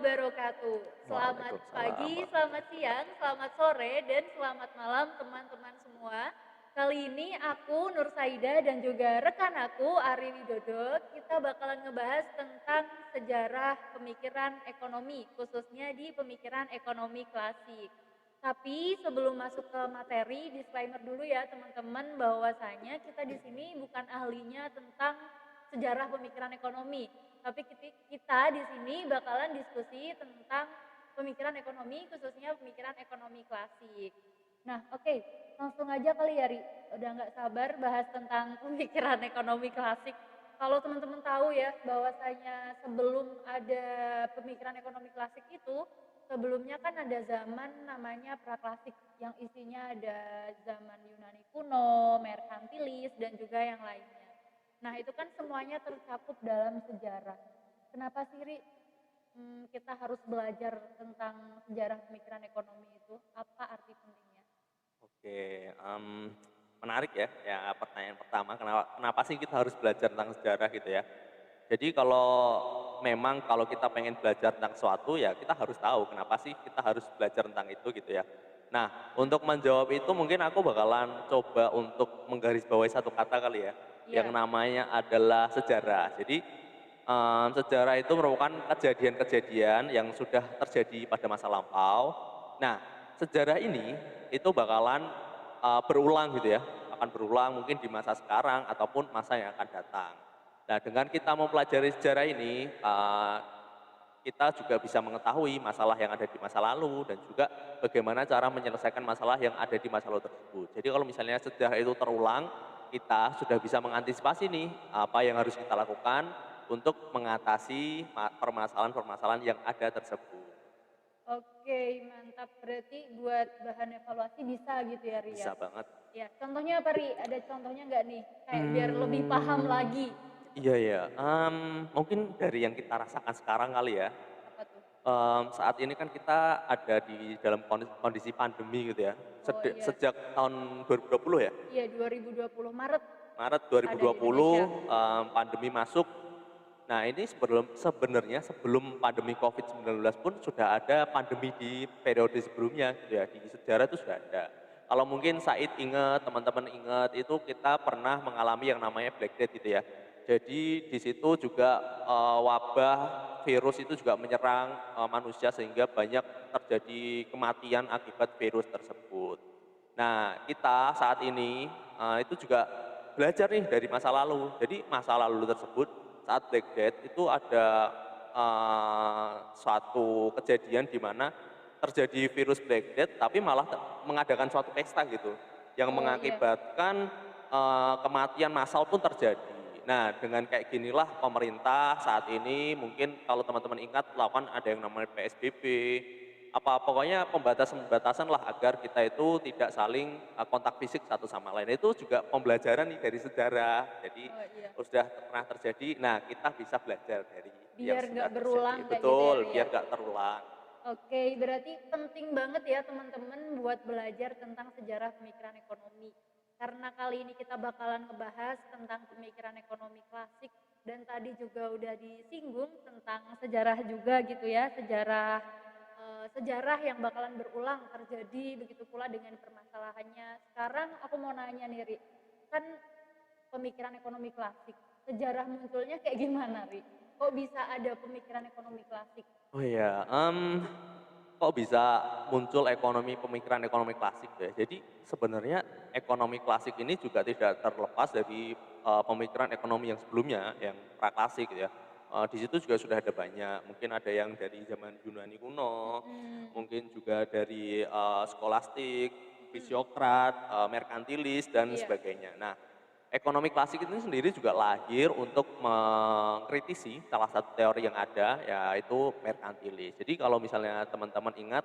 wabarakatuh. Selamat Waalaikumsalam pagi, selamat warahmatullahi. siang, selamat sore, dan selamat malam teman-teman semua. Kali ini aku, Nur Saida, dan juga rekan aku, Ari Widodo, kita bakalan ngebahas tentang sejarah pemikiran ekonomi, khususnya di pemikiran ekonomi klasik. Tapi sebelum masuk ke materi, disclaimer dulu ya teman-teman bahwasanya kita di sini bukan ahlinya tentang sejarah pemikiran ekonomi, tapi kita di sini bakalan diskusi tentang pemikiran ekonomi, khususnya pemikiran ekonomi klasik. Nah, oke, langsung aja kali ya, Ri. Udah nggak sabar bahas tentang pemikiran ekonomi klasik. Kalau teman-teman tahu ya, bahwasanya sebelum ada pemikiran ekonomi klasik itu, sebelumnya kan ada zaman namanya praklasik yang isinya ada zaman Yunani kuno, merkantilis, dan juga yang lainnya. Nah, itu kan semuanya tercakup dalam sejarah. Kenapa sih, Ri, kita harus belajar tentang sejarah pemikiran ekonomi itu? Apa arti pentingnya? Oke, menarik ya, ya pertanyaan pertama, kenapa sih kita harus belajar tentang sejarah gitu ya? Jadi kalau kita pengen belajar tentang sesuatu ya kita harus tahu kenapa sih kita harus belajar tentang itu gitu ya. Nah, untuk menjawab itu mungkin aku bakalan coba untuk menggarisbawahi satu kata kali ya, yang Iya. namanya adalah sejarah. Jadi sejarah itu merupakan kejadian-kejadian yang sudah terjadi pada masa lampau. Nah, sejarah ini itu bakalan berulang gitu ya, akan berulang mungkin di masa sekarang ataupun masa yang akan datang. Nah, dengan kita mempelajari sejarah ini, kita juga bisa mengetahui masalah yang ada di masa lalu dan juga bagaimana cara menyelesaikan masalah yang ada di masa lalu tersebut. Jadi kalau misalnya sejarah itu terulang, kita sudah bisa mengantisipasi nih apa yang harus kita lakukan untuk mengatasi permasalahan-permasalahan yang ada tersebut. Oke, mantap. Berarti buat bahan evaluasi bisa gitu ya, Ria? Bisa banget. Ya, contohnya apa, Ri? Ada contohnya nggak nih? Kayak biar lebih paham Hmm, lagi. Gitu. iya ya. Mungkin dari yang kita rasakan sekarang kali ya. Apa tuh? Saat ini kan kita ada di dalam kondisi pandemi gitu ya. Oh iya, Sejak tahun 2020 ya, iya 2020 Maret Maret ada di Indonesia. 2020 pandemi masuk. Nah ini sebenarnya sebelum pandemi COVID-19 pun sudah ada pandemi di periode sebelumnya gitu ya. Di sejarah itu sudah ada. Kalau mungkin Said ingat, teman-teman ingat, itu kita pernah mengalami yang namanya Black Death gitu ya. Jadi di situ juga wabah virus itu juga menyerang manusia sehingga banyak terjadi kematian akibat virus tersebut. Nah, kita saat ini itu juga belajar nih dari masa lalu. Jadi masa lalu tersebut saat Black Death itu ada suatu kejadian di mana terjadi virus Black Death tapi malah mengadakan suatu pesta gitu yang Oh iya. mengakibatkan kematian massal pun terjadi. Nah, dengan kayak ginilah pemerintah saat ini mungkin kalau teman-teman ingat lakukan ada yang namanya PSBB, pokoknya pembatasan-pembatasan lah agar kita itu tidak saling kontak fisik satu sama lain. Itu juga pembelajaran nih dari sejarah. Jadi Oh iya. sudah pernah terjadi, nah kita bisa belajar dari yang Biar sudah nggak terjadi. berulang kayak gitu ya, Betul, Ria? biar gak terulang. Oke, berarti penting banget ya teman-teman buat belajar tentang sejarah pemikiran ekonomi. Karena kali ini kita bakalan ngebahas tentang pemikiran ekonomi klasik dan tadi juga udah disinggung tentang sejarah juga gitu ya, sejarah yang bakalan berulang terjadi begitu pula dengan permasalahannya. Sekarang aku mau nanya nih, Ri. Kan pemikiran ekonomi klasik, sejarah munculnya kayak gimana, Ri? Kok bisa ada pemikiran ekonomi klasik? Oh iya, kok bisa muncul pemikiran ekonomi klasik ya? Jadi sebenarnya ekonomi klasik ini juga tidak terlepas dari pemikiran ekonomi yang sebelumnya, yang praklasik gitu ya. Di situ juga sudah ada banyak, mungkin ada yang dari zaman Yunani kuno, Mhm, mungkin juga dari skolastik, mhm, fisiokrat, merkantilis dan iya. sebagainya. Nah, ekonomi klasik itu sendiri juga lahir untuk mengkritisi salah satu teori yang ada, yaitu merkantilis. Jadi kalau misalnya teman-teman ingat,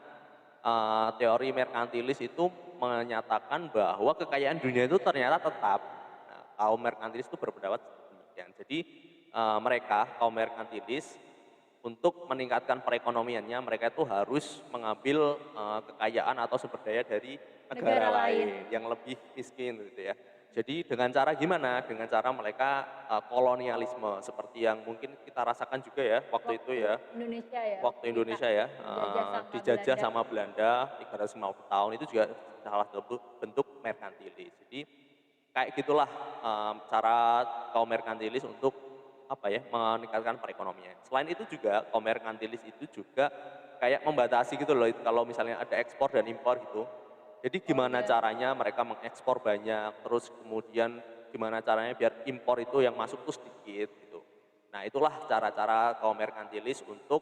teori merkantilis itu menyatakan bahwa kekayaan dunia itu ternyata tetap. Nah, kaum merkantilis itu berpendapat demikian. Jadi kaum merkantilis, untuk meningkatkan perekonomiannya, mereka itu harus mengambil kekayaan atau sumber daya dari negara Negara lain. lain yang lebih miskin gitu ya. Jadi dengan cara gimana? Dengan cara mereka kolonialisme seperti yang mungkin kita rasakan juga ya waktu itu Waktu ya, Indonesia ya, waktu kita Indonesia ya, dijajah sama dijajah Belanda. sama Belanda 350 tahun itu juga salah satu bentuk merkantilis. Jadi kayak gitulah cara kaum merkantilis untuk apa ya, meningkatkan perekonomian. Selain itu juga kaum merkantilis itu juga kayak membatasi gitu loh kalau misalnya ada ekspor dan impor gitu. Jadi Oh gimana iya, caranya mereka mengekspor banyak, terus kemudian gimana caranya biar impor itu yang masuk tuh sedikit gitu. Nah, itulah cara-cara kaum merkantilis untuk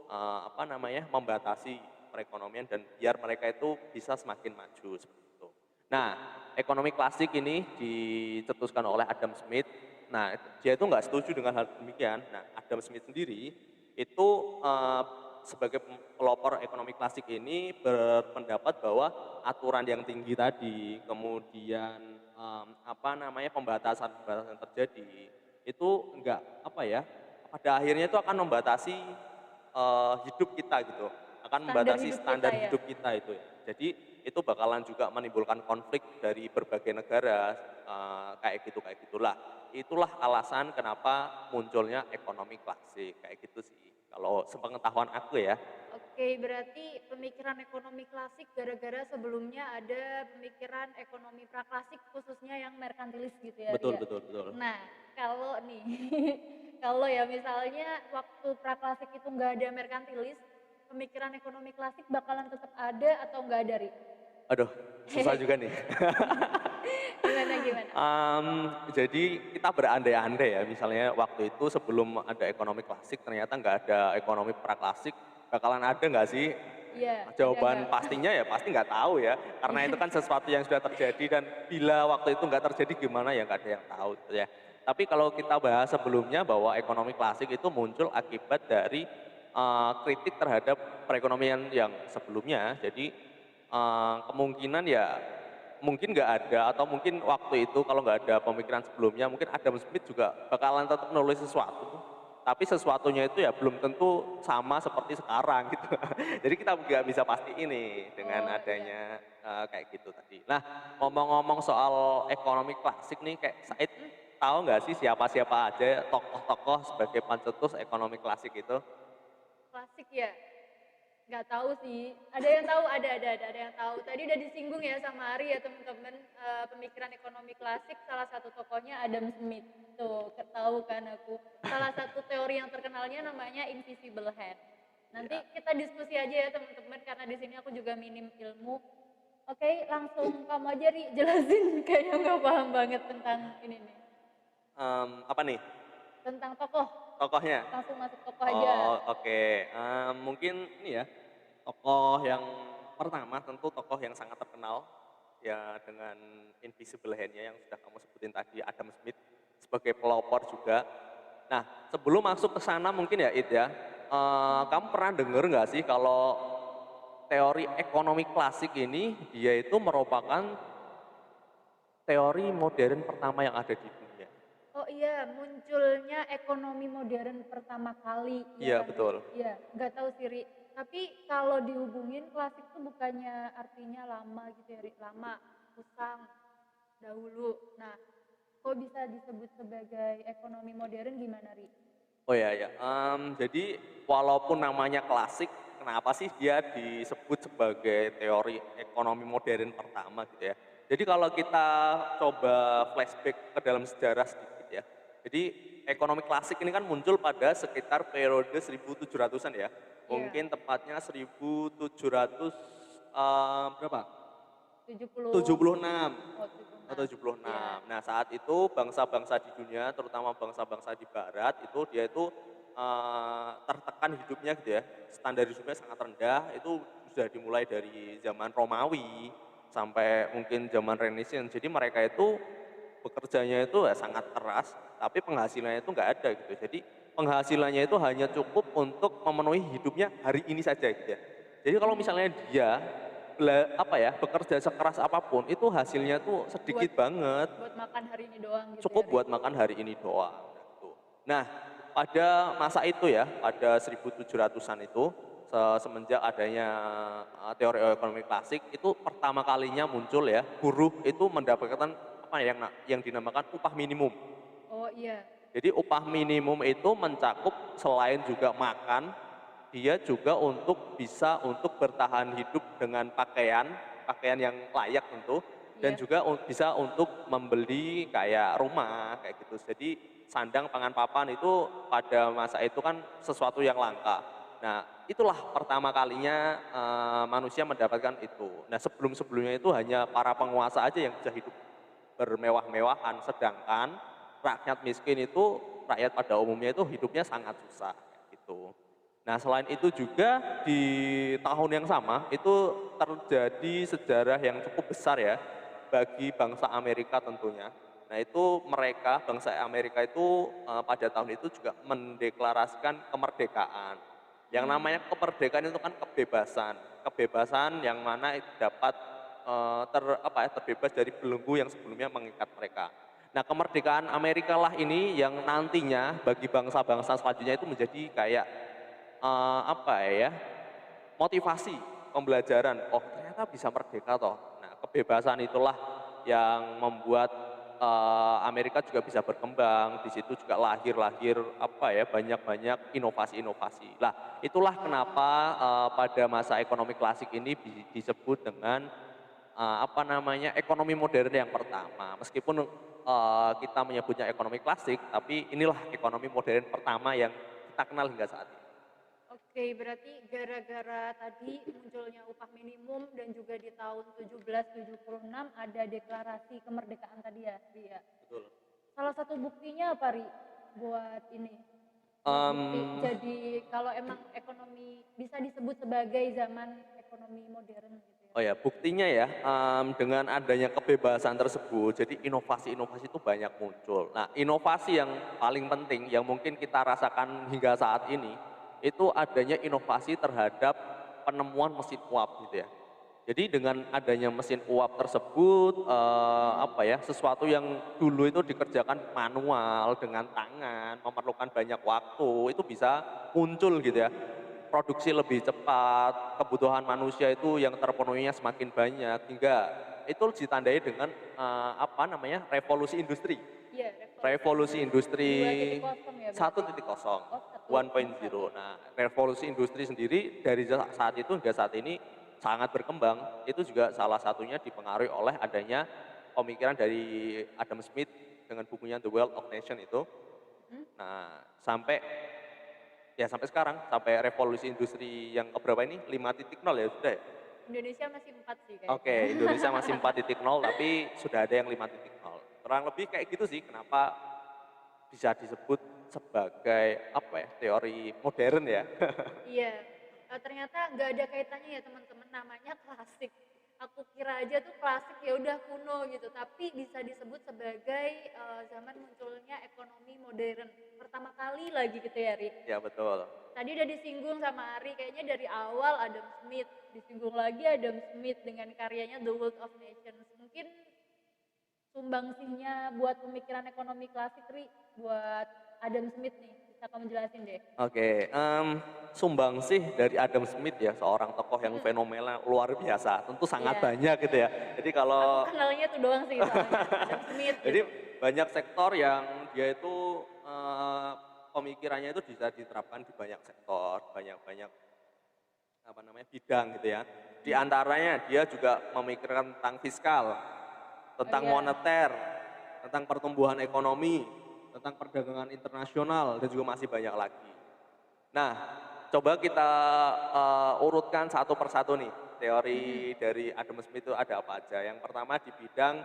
apa namanya, membatasi perekonomian dan biar mereka itu bisa semakin maju seperti itu. Nah, ekonomi klasik ini dicetuskan oleh Adam Smith. Nah, dia itu nggak setuju dengan hal demikian. Nah, Adam Smith sendiri itu sebagai pelopor ekonomi klasik ini berpendapat bahwa aturan yang tinggi tadi, kemudian apa namanya, pembatasan-pembatasan yang terjadi itu enggak apa ya, pada akhirnya itu akan membatasi hidup kita gitu, akan standar membatasi hidup kita standar ya. hidup kita itu ya. Jadi itu bakalan juga menimbulkan konflik dari berbagai negara, kayak gitu, kayak gitulah. Itulah alasan kenapa munculnya ekonomi klasik, kayak gitu sih, kalau sepengetahuan aku ya. Oke, berarti pemikiran ekonomi klasik gara-gara sebelumnya ada pemikiran ekonomi praklasik khususnya yang merkantilis gitu ya, Betul, Ria. betul, betul. Nah, kalau nih, kalau ya misalnya waktu praklasik itu nggak ada merkantilis, pemikiran ekonomi klasik bakalan tetap ada atau nggak ada, Ri? Aduh, susah juga nih. Gimana gimana? Jadi kita berandai-andai ya, misalnya waktu itu sebelum ada ekonomi klasik ternyata nggak ada ekonomi praklasik, bakalan ada nggak sih? Iya, ada Jawaban nggak? pastinya ya pasti nggak tahu ya, karena itu Iya. kan sesuatu yang sudah terjadi dan bila waktu itu nggak terjadi gimana ya nggak ada yang tahu gitu ya. Tapi kalau kita bahas sebelumnya bahwa ekonomi klasik itu muncul akibat dari kritik terhadap perekonomian yang sebelumnya, jadi kemungkinan ya mungkin nggak ada atau mungkin waktu itu kalau nggak ada pemikiran sebelumnya mungkin Adam Smith juga bakalan tetap menulis sesuatu tapi sesuatunya itu ya belum tentu sama seperti sekarang gitu. Jadi kita nggak bisa pasti ini dengan Oh iya. adanya kayak gitu tadi. Nah, ngomong-ngomong soal ekonomi klasik nih, kayak Said Mm-mm. tahu nggak sih siapa-siapa aja tokoh-tokoh sebagai pencetus ekonomi klasik itu? Klasik ya? Nggak tahu sih. Ada yang tahu, ada yang tahu. Tadi udah disinggung ya sama Ari ya teman-teman, pemikiran ekonomi klasik salah satu tokohnya Adam Smith. Tuh, tahu kan aku. Salah satu teori yang terkenalnya namanya invisible hand. Nanti Ya. kita diskusi aja ya teman-teman karena di sini aku juga minim ilmu. Oke, langsung kamu aja Ri jelasin kayaknya nggak paham banget tentang ini nih. Apa nih Tentang tokoh. tokohnya? Langsung masuk tokoh aja. Oh, oke. Mungkin ini ya, tokoh yang pertama tentu tokoh yang sangat terkenal ya dengan invisible hand-nya yang sudah kamu sebutin tadi, Adam Smith sebagai pelopor juga. Nah, sebelum masuk ke sana mungkin ya It ya, kamu pernah dengar nggak sih kalau teori ekonomi klasik ini dia itu merupakan teori modern pertama yang ada di dunia? Oh iya, munculnya ekonomi modern pertama kali, ya Iya kan Ri? betul. Iya, nggak tahu sih Ri. Tapi kalau dihubungin klasik tuh bukannya artinya lama gitu ya Ri? Lama, usang, dahulu. Nah, kok bisa disebut sebagai ekonomi modern gimana Ri? Oh ya ya, jadi walaupun namanya klasik, kenapa sih dia disebut sebagai teori ekonomi modern pertama gitu ya. Jadi kalau kita coba flashback ke dalam sejarah sedikit ya. Jadi ekonomi klasik ini kan muncul pada sekitar periode 1700-an ya. Iya, Mungkin tepatnya 1700 berapa? 70, 76 oh atau 76, 76. iya. Nah, saat itu bangsa-bangsa di dunia, terutama bangsa-bangsa di barat, itu dia itu tertekan hidupnya gitu ya. Standar hidupnya sangat rendah, itu sudah dimulai dari zaman Romawi sampai mungkin zaman Renaissance. Jadi mereka itu bekerjanya itu ya sangat keras, tapi penghasilannya itu nggak ada gitu. Jadi penghasilannya itu hanya cukup untuk memenuhi hidupnya hari ini saja gitu ya. Jadi kalau Hmm, misalnya dia apa ya, bekerja sekeras apapun itu hasilnya tuh buat sedikit banget, buat makan hari ini doang gitu ya cukup Ri? buat makan hari ini doang gitu. Nah, pada masa itu ya, pada 1700-an itu semenjak adanya teori ekonomi klasik itu pertama kalinya muncul ya, buruh itu mendapatkan apa yang dinamakan upah minimum. Oh iya. Jadi upah minimum itu mencakup selain juga makan, dia juga bisa untuk bertahan hidup dengan pakaian yang layak tentu, dan Iya. juga bisa untuk membeli kayak rumah kayak gitu. Jadi sandang, pangan, papan itu pada masa itu kan sesuatu yang langka. Nah, itulah pertama kalinya manusia mendapatkan itu. Nah, sebelum-sebelumnya itu hanya para penguasa aja yang bisa hidup bermewah-mewahan, sedangkan rakyat miskin itu, rakyat pada umumnya itu hidupnya sangat susah gitu. Nah, selain itu juga di tahun yang sama itu terjadi sejarah yang cukup besar ya bagi bangsa Amerika tentunya. Nah, itu mereka bangsa Amerika itu pada tahun itu juga mendeklarasikan kemerdekaan. Yang namanya kemerdekaan itu kan kebebasan, kebebasan yang mana itu dapat terbebas dari belenggu yang sebelumnya mengikat mereka. Nah, kemerdekaan Amerika lah ini yang nantinya bagi bangsa-bangsa selanjutnya itu menjadi kayak motivasi pembelajaran. Oh, ternyata bisa merdeka toh. Nah, kebebasan itulah yang membuat Amerika juga bisa berkembang. Di situ juga lahir banyak-banyak inovasi-inovasi. Lah, itulah kenapa pada masa ekonomi klasik ini disebut dengan ekonomi modern yang pertama. Meskipun kita menyebutnya ekonomi klasik, tapi inilah ekonomi modern pertama yang kita kenal hingga saat ini. Oke, berarti gara-gara tadi munculnya upah minimum dan juga di tahun 1776 ada deklarasi kemerdekaan tadi ya, Ri ya. Betul. Salah satu buktinya apa, Ri? Buat ini, buat bukti. Em, Jadi kalau emang ekonomi bisa disebut sebagai zaman ekonomi modern gitu ya. oh ya, buktinya ya, dengan adanya kebebasan tersebut, jadi inovasi-inovasi itu banyak muncul. Nah, inovasi yang paling penting yang mungkin kita rasakan hingga saat ini, itu adanya inovasi terhadap penemuan mesin uap gitu ya. Jadi dengan adanya mesin uap tersebut, sesuatu yang dulu itu dikerjakan manual dengan tangan, memerlukan banyak waktu, itu bisa muncul gitu ya. Produksi lebih cepat, kebutuhan manusia itu yang terpenuhinya semakin banyak, hingga itu ditandai dengan revolusi industri. Iya, Revolusi revolusi industri 2.0 ya berarti. 1.0, Oh, satu. 1.0. Nah, revolusi industri sendiri dari saat itu hingga saat ini sangat berkembang. Itu juga salah satunya dipengaruhi oleh adanya pemikiran dari Adam Smith dengan bukunya The Wealth of Nation itu. Hmm? Nah, sampai sekarang, sampai revolusi industri yang keberapa ini? 5.0 ya sudah ya? Indonesia masih 4 sih kayaknya. Oke, Indonesia masih 4.0 tapi sudah ada yang 5.0. Kurang lebih kayak gitu sih kenapa bisa disebut sebagai teori modern ya. Iya, ternyata nggak ada kaitannya ya teman-teman, namanya klasik. Aku kira aja tuh klasik ya udah kuno gitu, tapi bisa disebut sebagai zaman munculnya ekonomi modern. Pertama kali lagi gitu ya, Ri. Ya betul. Tadi udah disinggung sama Ari, kayaknya dari awal Adam Smith, disinggung lagi Adam Smith dengan karyanya The Wealth of Nations. Mungkin sumbangsihnya buat pemikiran ekonomi klasik, Ri, buat Adam Smith nih, bisa kamu jelasin deh. Oke, sumbangsih dari Adam Smith ya, seorang tokoh yang fenomenal luar biasa, tentu sangat Iya, banyak gitu ya. Jadi aku kalau kenalnya tuh doang sih soalnya, Adam Smith jadi gitu. banyak sektor yang dia itu pemikirannya itu bisa diterapkan di banyak sektor, banyak-banyak bidang gitu ya. Di antaranya dia juga memikirkan tentang fiskal, Oh tentang iya, moneter, tentang pertumbuhan ekonomi, tentang perdagangan internasional dan juga masih banyak lagi. Nah, coba kita urutkan satu persatu nih teori dari Adam Smith itu ada apa aja. Yang pertama di bidang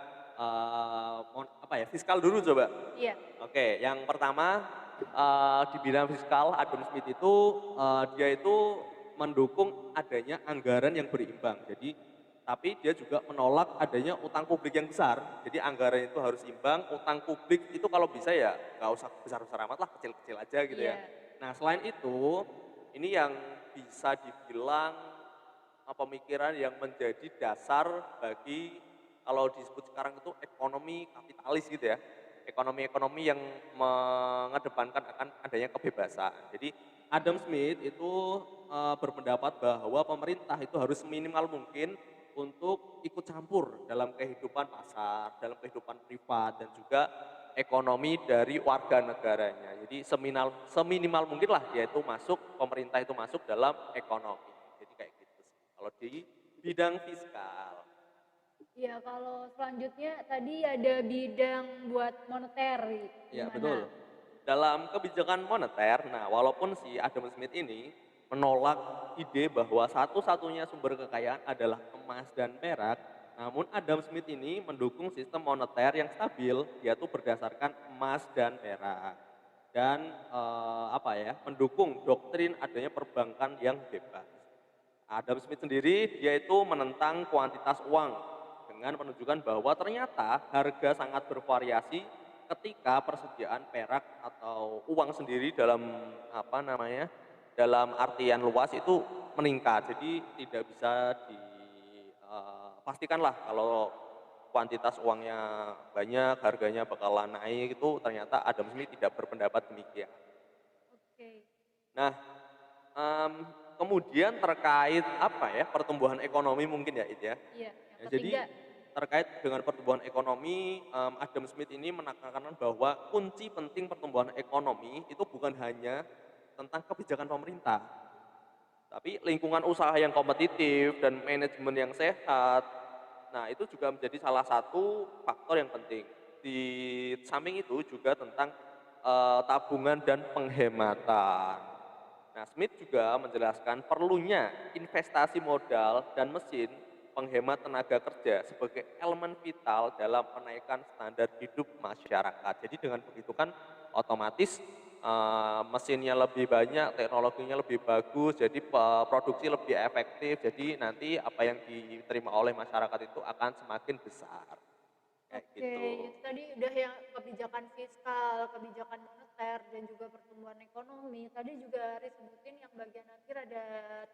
fiskal dulu coba. iya, Oke, yang pertama di bidang fiskal Adam Smith itu dia itu mendukung adanya anggaran yang berimbang. Jadi tapi dia juga menolak adanya utang publik yang besar. Jadi anggaran itu harus imbang, utang publik itu kalau bisa ya nggak usah besar-besar amat lah, kecil-kecil aja gitu ya. iya, Nah, selain itu, ini yang bisa dibilang pemikiran yang menjadi dasar bagi kalau disebut sekarang itu ekonomi kapitalis gitu ya. Ekonomi-ekonomi yang mengedepankan akan adanya kebebasan. Jadi Adam Smith itu berpendapat bahwa pemerintah itu harus seminimal mungkin untuk ikut campur dalam kehidupan pasar, dalam kehidupan privat dan juga ekonomi dari warga negaranya. Jadi seminimal mungkin lah dia itu masuk, pemerintah itu masuk dalam ekonomi. Jadi kayak gitu sih. Kalau di bidang fiskal. Ya, kalau selanjutnya tadi ada bidang buat moneter, Ya, gimana? betul. Dalam kebijakan moneter, nah walaupun si Adam Smith ini menolak ide bahwa satu-satunya sumber kekayaan adalah emas dan perak, namun Adam Smith ini mendukung sistem moneter yang stabil, yaitu berdasarkan emas dan perak. Dan mendukung doktrin adanya perbankan yang bebas. Adam Smith sendiri dia itu menentang kuantitas uang dengan menunjukkan bahwa ternyata harga sangat bervariasi ketika persediaan perak atau uang sendiri dalam dalam artian luas itu meningkat. Jadi tidak bisa dipastikanlah kalau kuantitas uangnya banyak, harganya bakalan naik itu ternyata Adam Smith tidak berpendapat demikian. Oke. Nah, kemudian terkait pertumbuhan ekonomi mungkin ya, It ya. Iya, yang Ya, jadi ketiga. terkait dengan pertumbuhan ekonomi, Adam Smith ini menekankan bahwa kunci penting pertumbuhan ekonomi itu bukan hanya tentang kebijakan pemerintah, tapi lingkungan usaha yang kompetitif dan manajemen yang sehat. Nah, itu juga menjadi salah satu faktor yang penting. Di samping itu juga tentang tabungan dan penghematan. Nah, Smith juga menjelaskan perlunya investasi modal dan mesin penghemat tenaga kerja sebagai elemen vital dalam menaikkan standar hidup masyarakat. Jadi dengan begitu kan otomatis mesinnya lebih banyak, teknologinya lebih bagus, jadi produksi lebih efektif. Jadi nanti apa yang diterima oleh masyarakat itu akan semakin besar. Kayak Oke, gitu. itu tadi udah yang kebijakan fiskal, kebijakan moneter, dan juga pertumbuhan ekonomi. Tadi juga Aris sebutin yang bagian akhir ada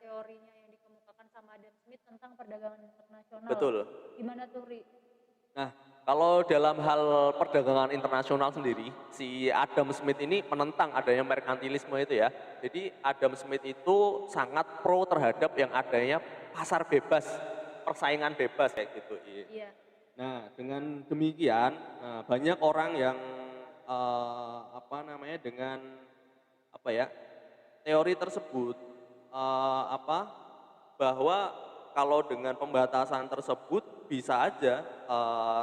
teorinya yang dikemukakan sama Adam Smith tentang perdagangan internasional. Betul. Gimana tuh, Ri? Nah, kalau dalam hal perdagangan internasional sendiri, si Adam Smith ini menentang adanya merkantilisme itu ya. Jadi Adam Smith itu sangat pro terhadap yang adanya pasar bebas, persaingan bebas kayak gitu. Iya. Iya. Nah, dengan demikian, banyak orang yang dengan teori tersebut bahwa kalau dengan pembatasan tersebut bisa aja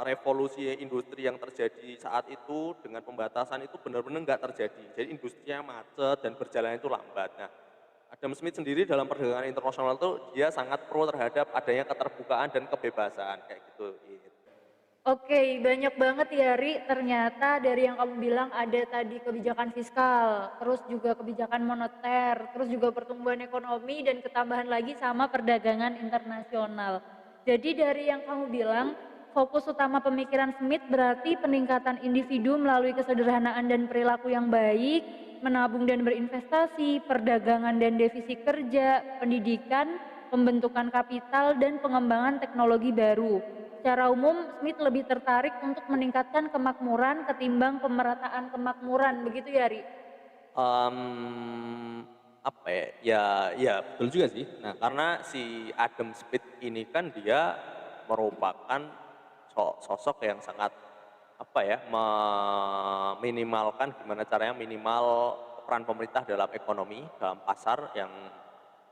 revolusi industri yang terjadi saat itu dengan pembatasan itu benar-benar nggak terjadi. Jadi industrinya macet dan berjalan itu lambat. Nah, Adam Smith sendiri dalam perdagangan internasional itu dia sangat pro terhadap adanya keterbukaan dan kebebasan kayak gitu. Oke, banyak banget ya Ri, ternyata dari yang kamu bilang ada tadi kebijakan fiskal, terus juga kebijakan moneter, terus juga pertumbuhan ekonomi dan ketambahan lagi sama perdagangan internasional. Jadi dari yang kamu bilang, fokus utama pemikiran Smith berarti peningkatan individu melalui kesederhanaan dan perilaku yang baik, menabung dan berinvestasi, perdagangan dan defisit kerja, pendidikan, pembentukan kapital, dan pengembangan teknologi baru. Secara umum, Smith lebih tertarik untuk meningkatkan kemakmuran ketimbang pemerataan kemakmuran, begitu ya, Ri? Ya betul juga sih. Nah, karena si Adam Smith ini kan dia merupakan sosok yang sangat meminimalkan gimana caranya minimal peran pemerintah dalam ekonomi, dalam pasar yang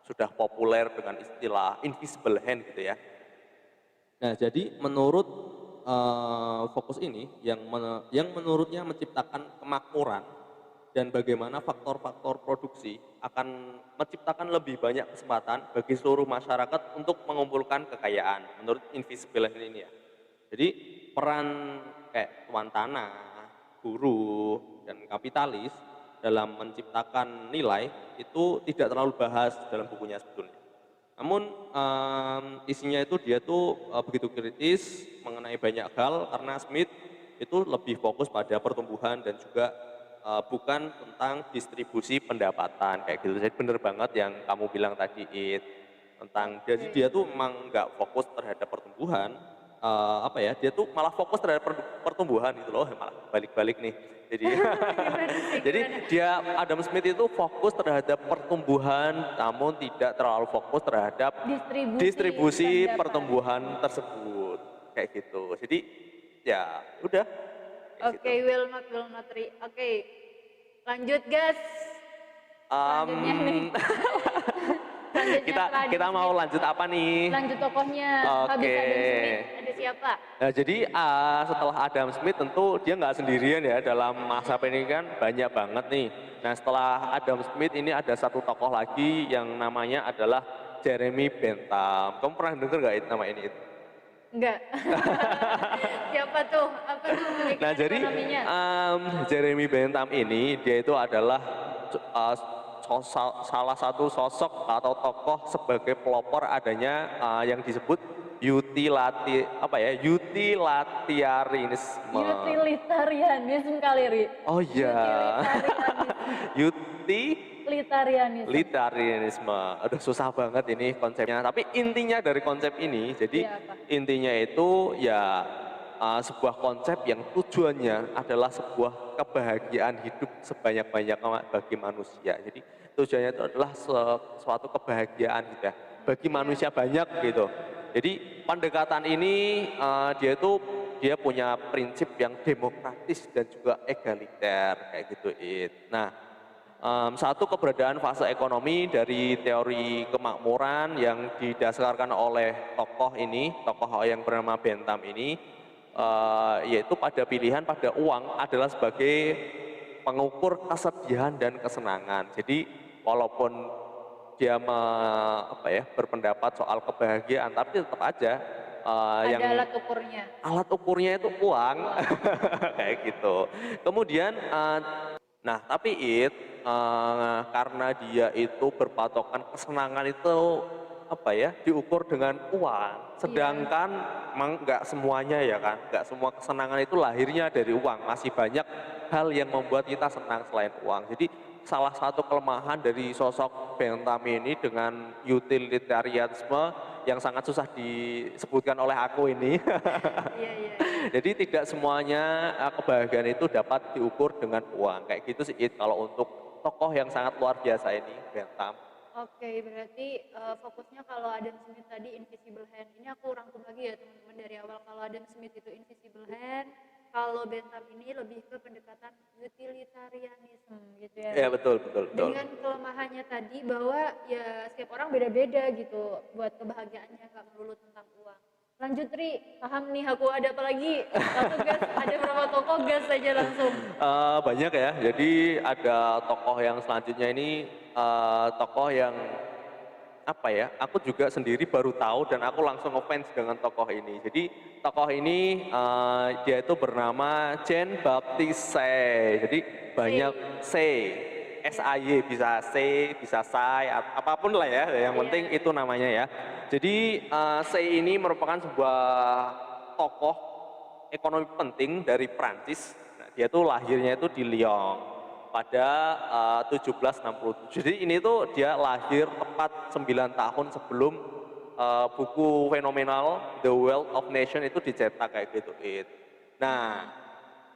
sudah populer dengan istilah invisible hand gitu ya. Nah, jadi menurut fokus ini yang menurutnya menciptakan kemakmuran dan bagaimana faktor-faktor produksi akan menciptakan lebih banyak kesempatan bagi seluruh masyarakat untuk mengumpulkan kekayaan menurut invisible hand ini ya. Jadi peran kayak tuan tanah, buruh, dan kapitalis dalam menciptakan nilai itu tidak terlalu bahas dalam bukunya sebetulnya. Namun isinya itu dia tuh begitu kritis mengenai banyak hal karena Smith itu lebih fokus pada pertumbuhan dan juga bukan tentang distribusi pendapatan kayak gitu. Jadi bener banget yang kamu bilang tadi tentang jadi Oke. dia tuh memang nggak fokus terhadap pertumbuhan, apa ya, dia tuh malah fokus terhadap pertumbuhan gitu loh, malah balik-balik nih. Jadi Gimana sih, jadi gimana? dia Adam Smith itu fokus terhadap pertumbuhan, namun tidak terlalu fokus terhadap Distribusi distribusi pendapat. pertumbuhan tersebut, kayak gitu. Jadi ya udah kayak Oke, gitu. will not Oke, lanjut guys. Selanjutnya nih. Em, Selanjutnya kita setelah Adam kita mau Smith, lanjut apa nih? lanjut tokohnya. Habis Oke. Adam Smith, ada siapa? Nah, jadi setelah Adam Smith tentu dia nggak sendirian ya dalam masa ini kan banyak banget nih. Nah, setelah Adam Smith ini ada satu tokoh lagi yang namanya adalah Jeremy Bentham. Kamu pernah dengar nggak nama ini? Enggak. Siapa tuh? Apa tuh Nah, pemikiran jadi ekonominya? Jeremy Bentham ini dia itu adalah salah satu sosok atau tokoh sebagai pelopor adanya yang disebut utilitarianisme. Utilitarianisme kali, Ri. Oh iya, Utilitarianisme. utilitarianisme. Aduh susah banget ini konsepnya. Tapi intinya dari konsep ini, jadi Iya, apa? intinya itu ya sebuah konsep yang tujuannya adalah sebuah kebahagiaan hidup sebanyak-banyak bagi manusia. Jadi tujuannya itu adalah suatu kebahagiaan gitu ya, bagi manusia banyak gitu. Jadi pendekatan ini dia punya prinsip yang demokratis dan juga egaliter kayak gitu. Nah, satu keberadaan fase ekonomi dari teori kemakmuran yang didasarkan oleh tokoh yang bernama Bentham ini, yaitu pada pilihan pada uang adalah sebagai pengukur kesedihan dan kesenangan. Jadi walaupun dia berpendapat soal kebahagiaan, tapi tetap aja yang Ada alat ukurnya. alat ukurnya itu uang, kayak gitu. Kemudian, nah tapi karena dia itu berpatokan kesenangan itu diukur dengan uang, sedangkan memang nggak semuanya ya kan, nggak semua kesenangan itu lahirnya dari uang, masih banyak hal yang membuat kita senang selain uang. Jadi salah satu kelemahan dari sosok Bentham ini dengan utilitarianisme yang sangat susah disebutkan oleh aku ini. Iya, iya. Jadi tidak semuanya kebahagiaan itu dapat diukur dengan uang. Kayak gitu sih kalau untuk tokoh yang sangat luar biasa ini, Bentham. Oke, berarti fokusnya kalau Adam Smith tadi invisible hand. Ini aku rangkum lagi ya teman-teman dari awal. Kalau Adam Smith itu invisible hand, kalau Bentham ini lebih ke pendekatan utilitarianisme gitu ya. Ya betul, betul, betul. Dengan kelemahannya tadi bahwa ya setiap orang beda-beda gitu buat kebahagiaannya, nggak melulu tentang uang. Lanjut Ri, paham nih aku ada apa lagi? Langsung gas, ada berapa tokoh gas aja langsung. Banyak ya, jadi ada tokoh yang selanjutnya ini tokoh yang aku juga sendiri baru tahu dan aku langsung ngefans dengan tokoh ini. Jadi tokoh ini dia itu bernama Jean Baptiste Say. Jadi banyak Say, SAY, bisa Say, bisa Say, apapun lah ya, yang penting itu namanya ya. Jadi Say ini merupakan sebuah tokoh ekonomi penting dari Prancis. Nah, dia tuh lahirnya itu di Lyon pada 1767. Jadi ini tuh dia lahir tepat 9 tahun sebelum buku fenomenal The Wealth of Nation itu dicetak kayak gitu. Nah,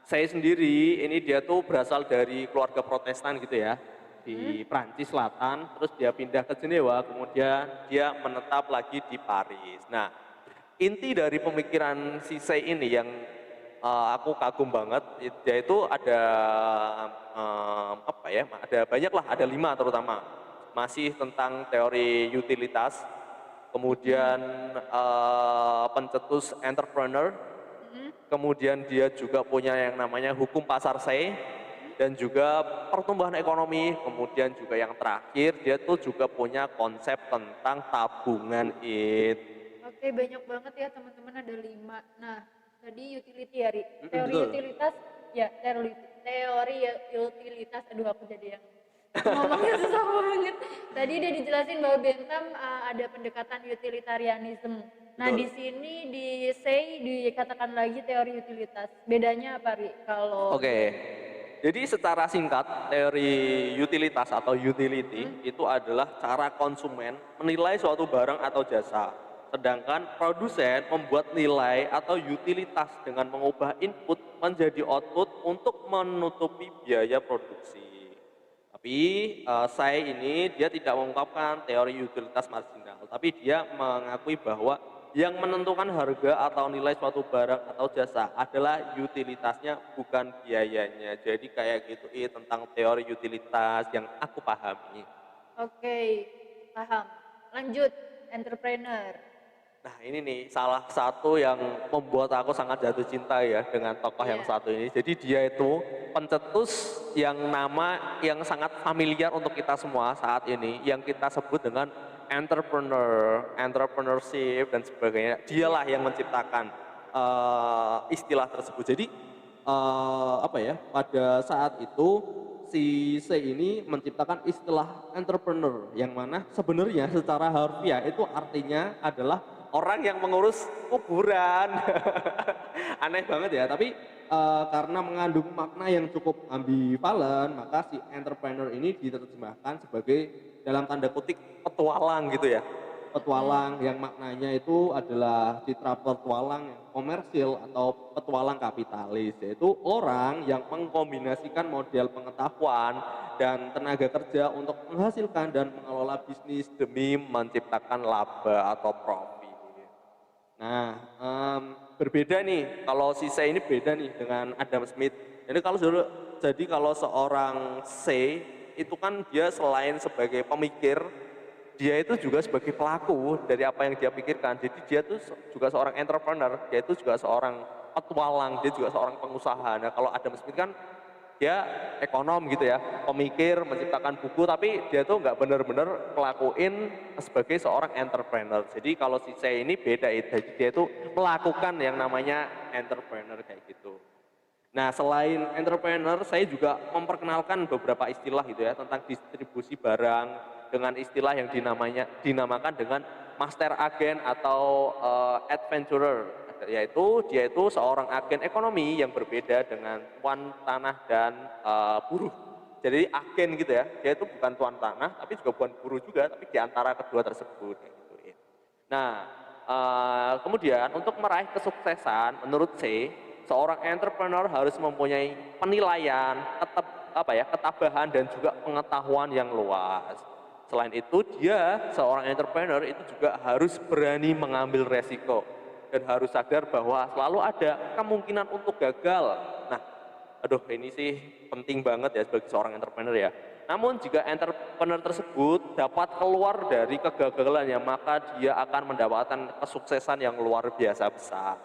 saya sendiri ini dia tuh berasal dari keluarga Protestan gitu ya di Prancis Selatan, terus dia pindah ke Jenewa, kemudian dia menetap lagi di Paris. Nah, inti dari pemikiran si Say ini yang aku kagum banget, dia itu ada ada banyak lah, ada 5 terutama. Masih tentang teori utilitas, kemudian pencetus entrepreneur, kemudian dia juga punya yang namanya hukum pasar Say, dan juga pertumbuhan ekonomi, kemudian juga yang terakhir dia tuh juga punya konsep tentang tabungan. Oke, banyak banget ya teman-teman, ada 5. Nah, tadi utility ya, Ri. Teori betul. utilitas, ya teori utilitas, aduh aku jadi yang ngomongnya susah banget. Tadi udah dijelasin bahwa Bentham ada pendekatan utilitarianism. Nah, Betul. di sini di Say dikatakan lagi teori utilitas. Bedanya apa, Ri? Kalau Oke. Jadi secara singkat, teori utilitas atau utility itu adalah cara konsumen menilai suatu barang atau jasa. Sedangkan produsen membuat nilai atau utilitas dengan mengubah input menjadi output untuk menutupi biaya produksi. Tapi saya ini dia tidak mengungkapkan teori utilitas marginal, tapi dia mengakui bahwa yang menentukan harga atau nilai suatu barang atau jasa adalah utilitasnya bukan biayanya. Jadi kayak gitu tentang teori utilitas yang aku pahami. Oke, paham. Lanjut, entrepreneur. Nah ini nih salah satu yang membuat aku sangat jatuh cinta ya dengan tokoh yang Iya. satu ini. Jadi dia itu pencetus yang nama yang sangat familiar untuk kita semua saat ini, yang kita sebut dengan entrepreneur, entrepreneurship dan sebagainya. Dialah yang menciptakan istilah tersebut. Jadi apa ya? Pada saat itu si C ini menciptakan istilah entrepreneur yang mana sebenarnya secara harfiah itu artinya adalah orang yang mengurus kuburan. Aneh banget ya, tapi karena mengandung makna yang cukup ambivalen, maka si entrepreneur ini diterjemahkan sebagai dalam tanda kutip petualang gitu ya. Petualang yang maknanya itu adalah citra petualang yang komersil atau petualang kapitalis, yaitu orang yang mengkombinasikan model pengetahuan dan tenaga kerja untuk menghasilkan dan mengelola bisnis demi menciptakan laba atau profit. Nah, berbeda nih, kalau si C ini beda nih dengan Adam Smith. Jadi kalau seorang C itu kan dia selain sebagai pemikir, dia itu juga sebagai pelaku dari apa yang dia pikirkan. Jadi dia tuh juga seorang entrepreneur, dia itu juga seorang petualang, dia juga seorang pengusaha. Nah kalau Adam Smith kan dia ekonom gitu ya, pemikir, menciptakan buku, tapi dia tuh nggak benar-benar ngelakuin sebagai seorang entrepreneur. Jadi kalau si C ini beda itu, jadi dia tuh melakukan yang namanya entrepreneur kayak gitu. Nah selain entrepreneur, saya juga memperkenalkan beberapa istilah gitu ya tentang distribusi barang dengan istilah yang dinamakan dengan master agen atau adventurer, yaitu dia itu seorang agen ekonomi yang berbeda dengan tuan tanah dan buruh. Jadi agen gitu ya, dia itu bukan tuan tanah tapi juga bukan buruh juga, tapi di antara kedua tersebut kayak gitu. Nah, kemudian untuk meraih kesuksesan menurut C, seorang entrepreneur harus mempunyai penilaian, ketabahan dan juga pengetahuan yang luas. Selain itu, dia seorang entrepreneur itu juga harus berani mengambil resiko dan harus sadar bahwa selalu ada kemungkinan untuk gagal. Nah, aduh ini sih penting banget ya sebagai seorang entrepreneur ya. Namun jika entrepreneur tersebut dapat keluar dari kegagalannya, maka dia akan mendapatkan kesuksesan yang luar biasa besar.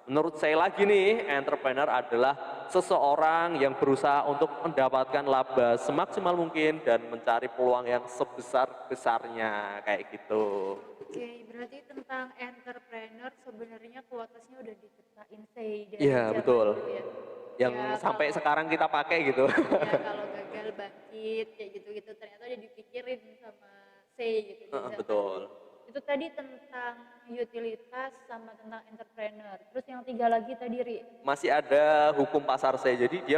Menurut saya lagi nih, entrepreneur adalah seseorang yang berusaha untuk mendapatkan laba semaksimal mungkin dan mencari peluang yang sebesar-besarnya kayak gitu. Oke, berarti tentang entrepreneur sebenarnya kualitasnya udah diciptain say dari Iya, zaman betul. dulu ya. Yang Ya sampai kalau sekarang kita pakai gitu. ya kalau gagal bangkit kayak gitu-gitu ternyata udah dipikirin sama say gitu di zaman Betul. dulu. Itu tadi tentang utilitas sama tentang entrepreneur. Terus yang tiga lagi tadi Ri. Masih ada hukum pasar C. Jadi dia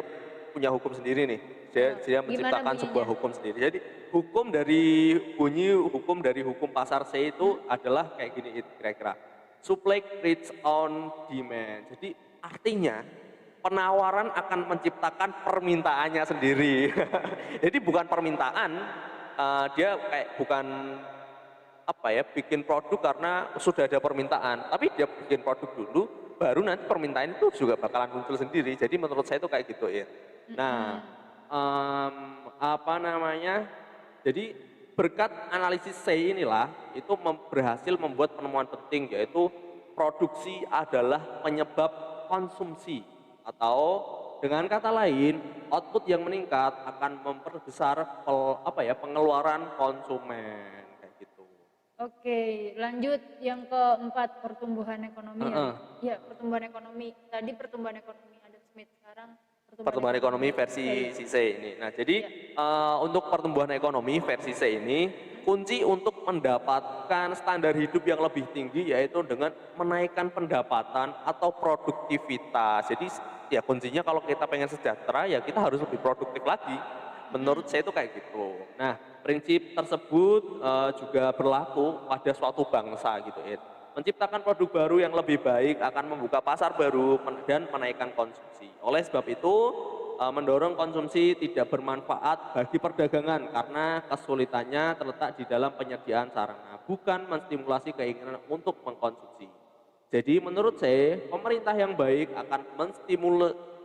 punya hukum sendiri nih. Dia Gimana menciptakan sebuah bunyinya? hukum sendiri. Jadi hukum dari hukum pasar C itu adalah kayak gini kira-kira. Supply creates on demand. Jadi artinya penawaran akan menciptakan permintaannya sendiri. Jadi bukan permintaan, dia kayak bukan bikin produk karena sudah ada permintaan, tapi dia bikin produk dulu, baru nanti permintaan itu juga bakalan muncul sendiri. Jadi menurut saya itu kayak gitu ya. Nah, jadi berkat analisis C inilah itu berhasil membuat penemuan penting, yaitu produksi adalah penyebab konsumsi, atau dengan kata lain output yang meningkat akan memperbesar pengeluaran konsumen kayak gitu. Oke, lanjut yang keempat pertumbuhan ekonomi ya. Iya, pertumbuhan ekonomi. Tadi pertumbuhan ekonomi Adam Smith, sekarang Pertumbuhan ekonomi versi C. C ini. Nah, jadi untuk pertumbuhan ekonomi versi C ini, kunci untuk mendapatkan standar hidup yang lebih tinggi yaitu dengan menaikkan pendapatan atau produktivitas. Jadi ya kuncinya kalau kita pengen sejahtera ya kita harus lebih produktif lagi. Menurut saya itu kayak gitu. Nah, prinsip tersebut juga berlaku pada suatu bangsa gitu, menciptakan produk baru yang lebih baik, akan membuka pasar baru dan menaikkan konsumsi. Oleh sebab itu, mendorong konsumsi tidak bermanfaat bagi perdagangan karena kesulitannya terletak di dalam penyediaan sarana, bukan menstimulasi keinginan untuk mengkonsumsi. Jadi menurut saya, pemerintah yang baik akan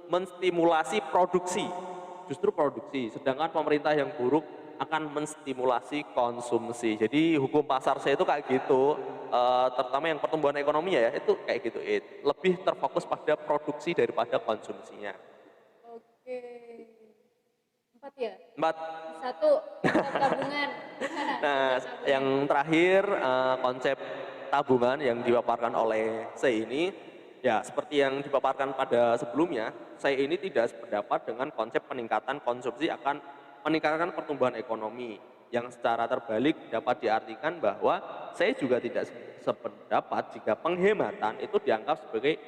menstimulasi produksi, justru produksi, sedangkan pemerintah yang buruk akan menstimulasi konsumsi. Jadi hukum pasar saya itu kayak gitu, terutama yang pertumbuhan ekonomi ya, itu kayak gitu, lebih terfokus pada produksi daripada konsumsinya. Oke. 4 ya? Empat. Satu, konsep tabungan. Nah, Konsep tabungan. yang terakhir konsep tabungan yang dipaparkan oleh saya ini, ya seperti yang dipaparkan pada sebelumnya, saya ini tidak sependapat dengan konsep peningkatan konsumsi akan meningkatkan pertumbuhan ekonomi, yang secara terbalik dapat diartikan bahwa saya juga tidak sependapat jika penghematan itu dianggap sebagai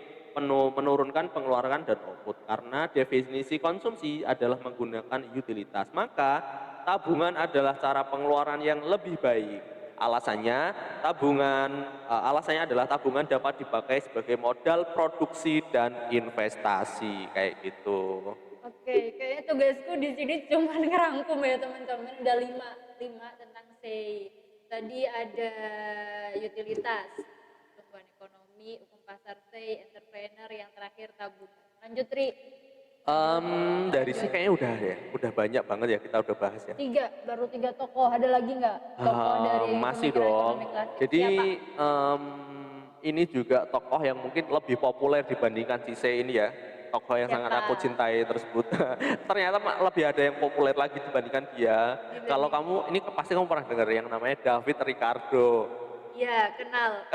menurunkan pengeluaran dan output, karena definisi konsumsi adalah menggunakan utilitas, maka tabungan adalah cara pengeluaran yang lebih baik. Alasannya adalah tabungan dapat dipakai sebagai modal produksi dan investasi kayak gitu. Oke, kayaknya tugasku di sini cuma ngerangkum ya teman-teman. Ada lima tentang say. Tadi ada utilitas, pertumbuhan ekonomi, hukum pasar say, entrepreneur, yang terakhir tabungan. Lanjut Tri. Dari sih kayaknya udah banyak banget ya kita udah bahas ya. Baru tiga tokoh. Ada lagi nggak tokoh dari Masih pemikiran dong. ekonomi klasik? Jadi Siapa? ini juga tokoh yang mungkin lebih populer dibandingkan si C ini ya. Tokoh yang sangat aku Siapa? cintai tersebut. Ternyata lebih ada yang populer lagi dibandingkan dia. Gimana Kalau nih? kamu ini pasti kamu pernah dengar yang namanya David Ricardo. Iya, kenal.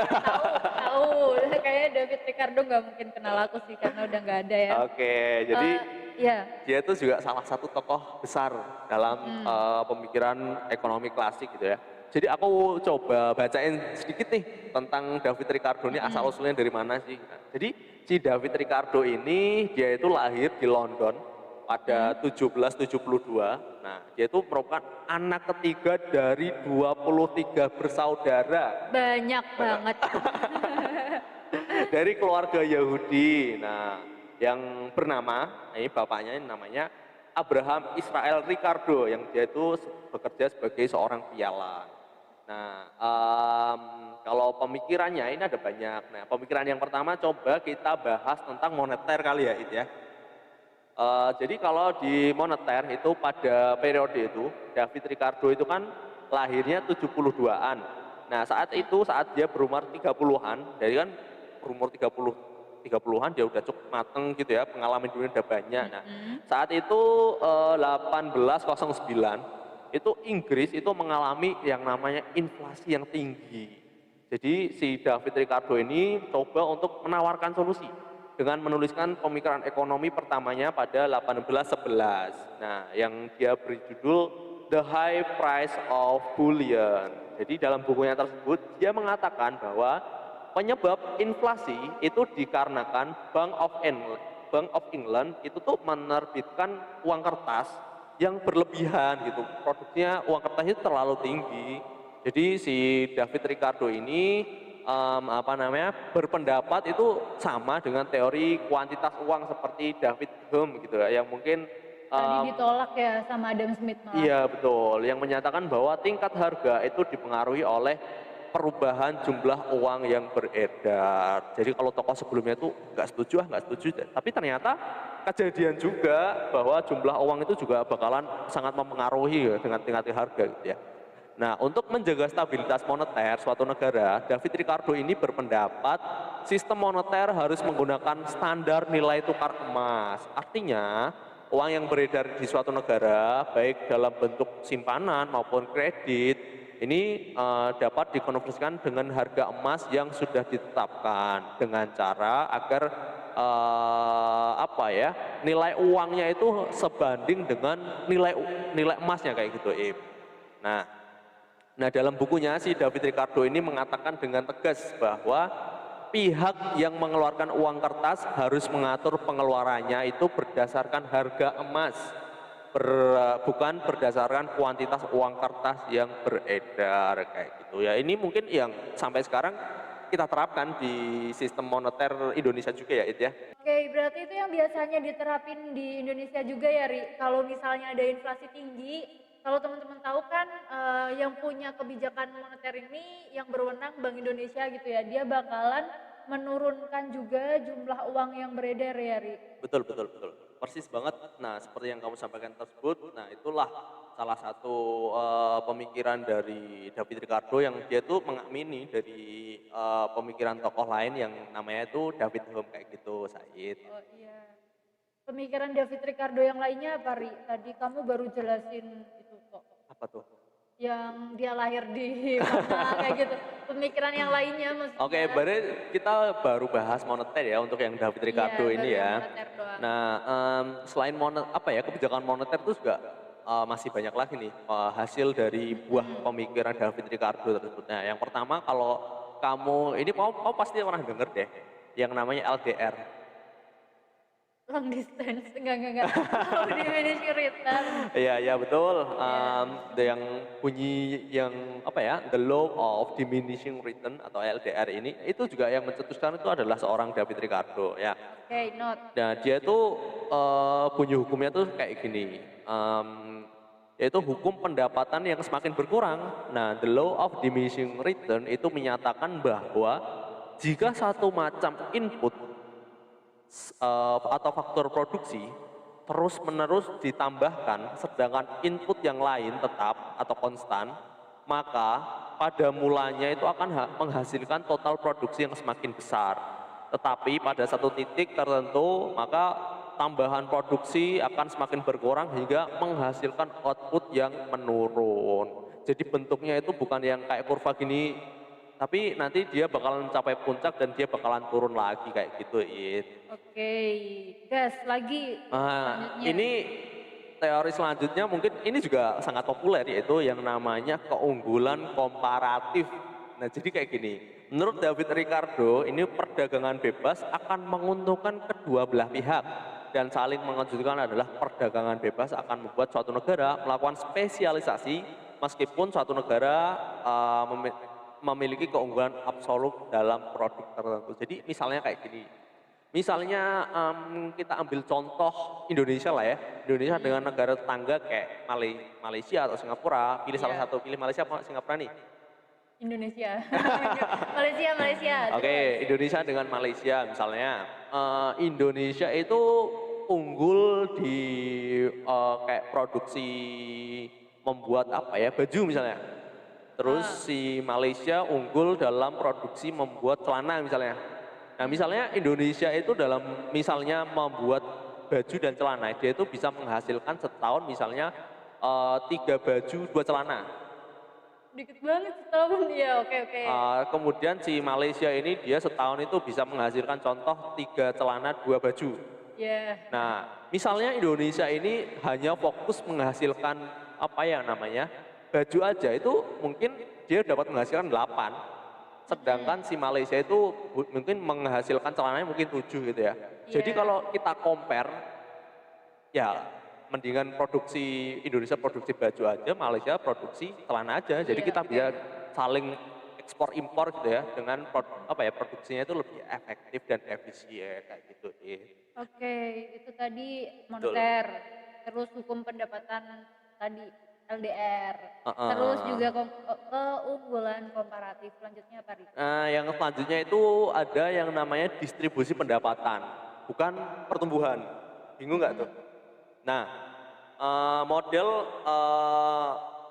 Tahu. Kayaknya David Ricardo nggak mungkin kenal aku sih karena udah nggak ada ya. Oke, jadi Iya. dia itu juga salah satu tokoh besar dalam pemikiran ekonomi klasik gitu ya. Jadi aku coba bacain sedikit nih tentang David Ricardo ini asal usulnya dari mana sih. Nah, jadi si David Ricardo ini dia itu lahir di London pada 1772. Nah, dia itu merupakan anak ketiga dari 23 bersaudara Banyak banget. dari keluarga Yahudi. Nah, yang bernama, ini bapaknya ini namanya Abraham Israel Ricardo, yang dia itu bekerja sebagai seorang pialan. Nah, kalau pemikirannya ini ada banyak. Nah, pemikiran yang pertama coba kita bahas tentang moneter kali ya, It ya. Jadi kalau di moneter itu pada periode itu, David Ricardo itu kan lahirnya 72-an. Nah, saat dia berumur 30-an, dari kan berumur 30-an dia udah cukup mateng gitu ya, pengalaman dunia udah banyak. Nah, saat itu 1809 itu Inggris itu mengalami yang namanya inflasi yang tinggi. Jadi si David Ricardo ini coba untuk menawarkan solusi dengan menuliskan pemikiran ekonomi pertamanya pada 1811. Nah, yang dia beri judul The High Price of Bullion. Jadi dalam bukunya tersebut dia mengatakan bahwa penyebab inflasi itu dikarenakan Bank of England itu tuh menerbitkan uang kertas yang berlebihan gitu. Produksinya uang kertas itu terlalu tinggi. Jadi si David Ricardo ini berpendapat itu sama dengan teori kuantitas uang seperti David Hume gitu ya, yang mungkin Tadi ditolak ya sama Adam Smith malah. iya betul, yang menyatakan bahwa tingkat harga itu dipengaruhi oleh perubahan jumlah uang yang beredar. Jadi kalau tokoh sebelumnya itu nggak setuju. Tapi ternyata kejadian juga bahwa jumlah uang itu juga bakalan sangat mempengaruhi ya, dengan tingkat harga gitu ya. Nah, untuk menjaga stabilitas moneter suatu negara, David Ricardo ini berpendapat sistem moneter harus menggunakan standar nilai tukar emas. Artinya, uang yang beredar di suatu negara, baik dalam bentuk simpanan maupun kredit, ini dapat dikonversikan dengan harga emas yang sudah ditetapkan dengan cara agar nilai uangnya itu sebanding dengan nilai emasnya kayak gitu, Im. Nah, dalam bukunya si David Ricardo ini mengatakan dengan tegas bahwa pihak yang mengeluarkan uang kertas harus mengatur pengeluarannya itu berdasarkan harga emas, bukan berdasarkan kuantitas uang kertas yang beredar kayak gitu ya. Ini mungkin yang sampai sekarang kita terapkan di sistem moneter Indonesia juga ya, It ya. Oke, berarti itu yang biasanya diterapin di Indonesia juga ya, Ri? Kalau misalnya ada inflasi tinggi, kalau teman-teman tahu kan yang punya kebijakan moneter ini yang berwenang Bank Indonesia gitu ya, dia bakalan menurunkan juga jumlah uang yang beredar ya, Ri? Betul, betul, betul. Persis banget. Nah, seperti yang kamu sampaikan tersebut, nah itulah salah satu pemikiran dari David Ricardo yang dia tuh mengamini dari pemikiran tokoh lain yang namanya itu David Hume kayak gitu, Said. Oh iya. Pemikiran David Ricardo yang lainnya apa, Ri? Tadi kamu baru jelasin itu kok. Apa tuh? Yang dia lahir di mana kayak gitu. Pemikiran yang lainnya Oke, maksudnya. berarti kita baru bahas moneter ya untuk yang David Iya, Ricardo baru ini yang ya. moneter doang. Nah, selain apa ya kebijakan moneter itu juga masih banyak lagi nih hasil dari buah pemikiran David Ricardo tersebut. Nah, yang pertama kalau kamu ini kamu pasti pernah denger deh yang namanya LDR. Long distance, enggak. Tahu diminishing return. Iya, iya betul. Iya. Yang bunyi yang apa ya, the law of diminishing return atau LDR ini itu juga yang mencetuskan itu adalah seorang David Ricardo ya. Oke, note. Nah dia itu bunyi hukumnya tuh kayak gini, yaitu hukum pendapatan yang semakin berkurang. Nah the law of diminishing return itu menyatakan bahwa jika satu macam input atau faktor produksi terus-menerus ditambahkan, sedangkan input yang lain tetap atau konstan, maka pada mulanya itu akan menghasilkan total produksi yang semakin besar. Tetapi pada satu titik tertentu, maka tambahan produksi akan semakin berkurang hingga menghasilkan output yang menurun. Jadi bentuknya itu bukan yang kayak kurva gini, tapi nanti dia bakalan mencapai puncak dan dia bakalan turun lagi kayak gitu, Oke, gas lagi selanjutnya. ini teori selanjutnya mungkin ini juga sangat populer yaitu yang namanya keunggulan komparatif. Nah jadi kayak gini, menurut David Ricardo ini perdagangan bebas akan menguntungkan kedua belah pihak dan saling mengejutkan adalah perdagangan bebas akan membuat suatu negara melakukan spesialisasi meskipun suatu negara memiliki keunggulan absolut dalam produk tertentu. Jadi misalnya kayak gini, misalnya kita ambil contoh Indonesia lah ya, Indonesia dengan negara tetangga kayak Malaysia atau Singapura, pilih salah Iya. satu, pilih Malaysia apa Singapura nih? Indonesia. Malaysia. Oke, Terus. Indonesia dengan Malaysia misalnya, Indonesia itu unggul di kayak produksi membuat apa ya, baju misalnya. Terus si Malaysia unggul dalam produksi membuat celana misalnya. Nah misalnya Indonesia itu dalam misalnya membuat baju dan celana, dia itu bisa menghasilkan setahun misalnya 3 baju 2 celana. Dikit banget setahun ya, oke. Kemudian si Malaysia ini dia setahun itu bisa menghasilkan contoh 3 celana 2 baju. Ya. Nah misalnya Indonesia ini hanya fokus menghasilkan apa ya namanya baju aja itu mungkin dia dapat menghasilkan 8. Sedangkan si Malaysia itu mungkin menghasilkan celananya mungkin 7 gitu ya. Jadi Iya. kalau kita compare, ya mendingan produksi Indonesia produksi baju aja, Malaysia produksi celana aja. Jadi Iya, kita oke. bisa saling ekspor impor gitu ya dengan apa ya produksinya itu lebih efektif dan efisien kayak gitu. Oke, itu tadi Betul. moneter, terus hukum pendapatan tadi LDR, terus Heeh. juga keunggulan komparatif. Selanjutnya apa, Ri? Nah, yang selanjutnya itu ada yang namanya distribusi pendapatan, bukan pertumbuhan. Bingung nggak tuh? Nah, model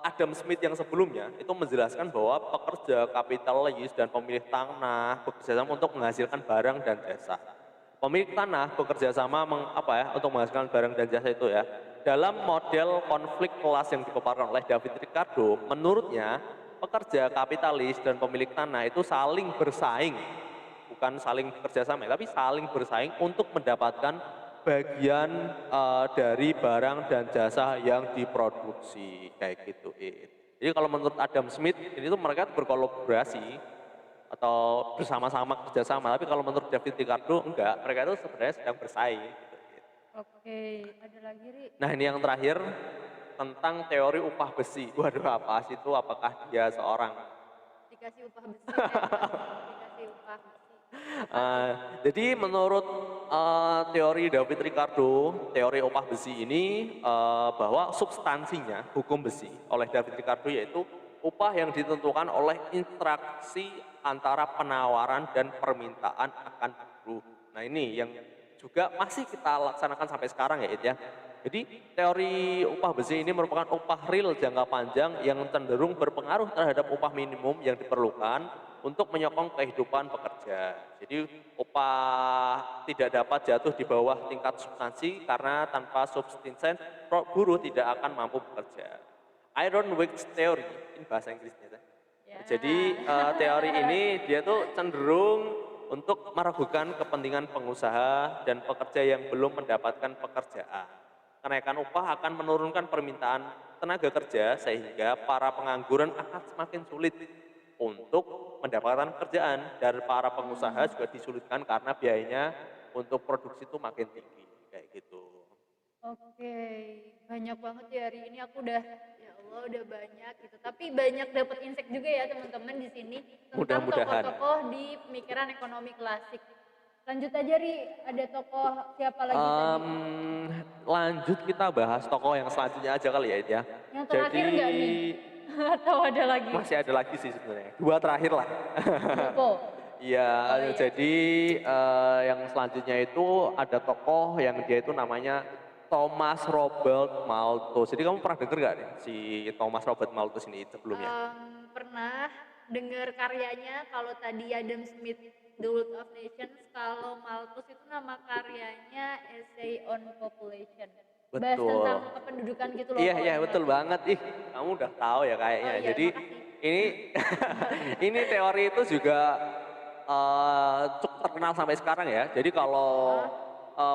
Adam Smith yang sebelumnya itu menjelaskan bahwa pekerja kapitalis dan pemilik tanah bekerjasama untuk menghasilkan barang dan jasa. Pemilik tanah bekerja sama untuk menghasilkan barang dan jasa itu ya. Dalam model konflik kelas yang dipaparkan oleh David Ricardo, menurutnya pekerja kapitalis dan pemilik tanah itu saling bersaing, bukan saling bekerja sama, tapi saling bersaing untuk mendapatkan bagian dari barang dan jasa yang diproduksi kayak gitu. Jadi kalau menurut Adam Smith ini tuh mereka berkolaborasi atau bersama-sama kerjasama, tapi kalau menurut David Ricardo enggak, mereka itu sebenarnya sedang bersaing. Oke, ada lagi, Ri? Nah ini yang terakhir tentang teori upah besi. Waduh apa sih itu? Apakah dia seorang Dikasih upah besi. Dikasih sih upah besi? Apa tuh? Jadi menurut teori David Ricardo, teori upah besi ini bahwa substansinya hukum besi oleh David Ricardo yaitu upah yang ditentukan oleh interaksi antara penawaran dan permintaan akan buruh. Nah ini yang juga masih kita laksanakan sampai sekarang ya Id ya. Jadi teori upah besi ini merupakan upah real jangka panjang yang cenderung berpengaruh terhadap upah minimum yang diperlukan untuk menyokong kehidupan pekerja. Jadi upah tidak dapat jatuh di bawah tingkat substansi karena tanpa substansi buruh tidak akan mampu bekerja. Iron Wage Theory, ini bahasa Inggrisnya. Ya. Jadi teori ini dia tuh cenderung untuk meragukan kepentingan pengusaha dan pekerja yang belum mendapatkan pekerjaan. Kenaikan upah akan menurunkan permintaan tenaga kerja sehingga para pengangguran akan semakin sulit untuk mendapatkan pekerjaan dan para pengusaha juga disulitkan karena biayanya untuk produksi itu makin tinggi kayak gitu. Oke, banyak banget ya hari ini aku udah ya Allah udah banyak gitu. Tapi banyak dapat insight juga ya teman-teman di sini tentang Mudah-mudahan. tokoh-tokoh di pemikiran ekonomi klasik. Lanjut aja Ri, ada tokoh siapa lagi tadi? Lanjut kita bahas tokoh yang selanjutnya aja kali ya Id ya. Yang terakhir Jadi nggak nih? Atau ada lagi? masih ada lagi sih sebenarnya. Dua terakhir lah. Buko. Iya, Oh iya. jadi yang selanjutnya itu ada tokoh yang dia itu namanya Thomas Robert Malthus. Jadi kamu pernah denger gak nih si Thomas Robert Malthus ini sebelumnya? Pernah dengar karyanya, kalau tadi Adam Smith The Wealth of Nations, kalau Malthus itu nama karyanya Essay on Population. Bahas Betul. tentang kependudukan gitu loh. Iya, kalau iya yang betul Malthus. banget. Ih, kamu udah tahu ya kayaknya. Oh iya, Jadi makasih. ini ini teori itu juga cukup terkenal sampai sekarang ya. Jadi kalau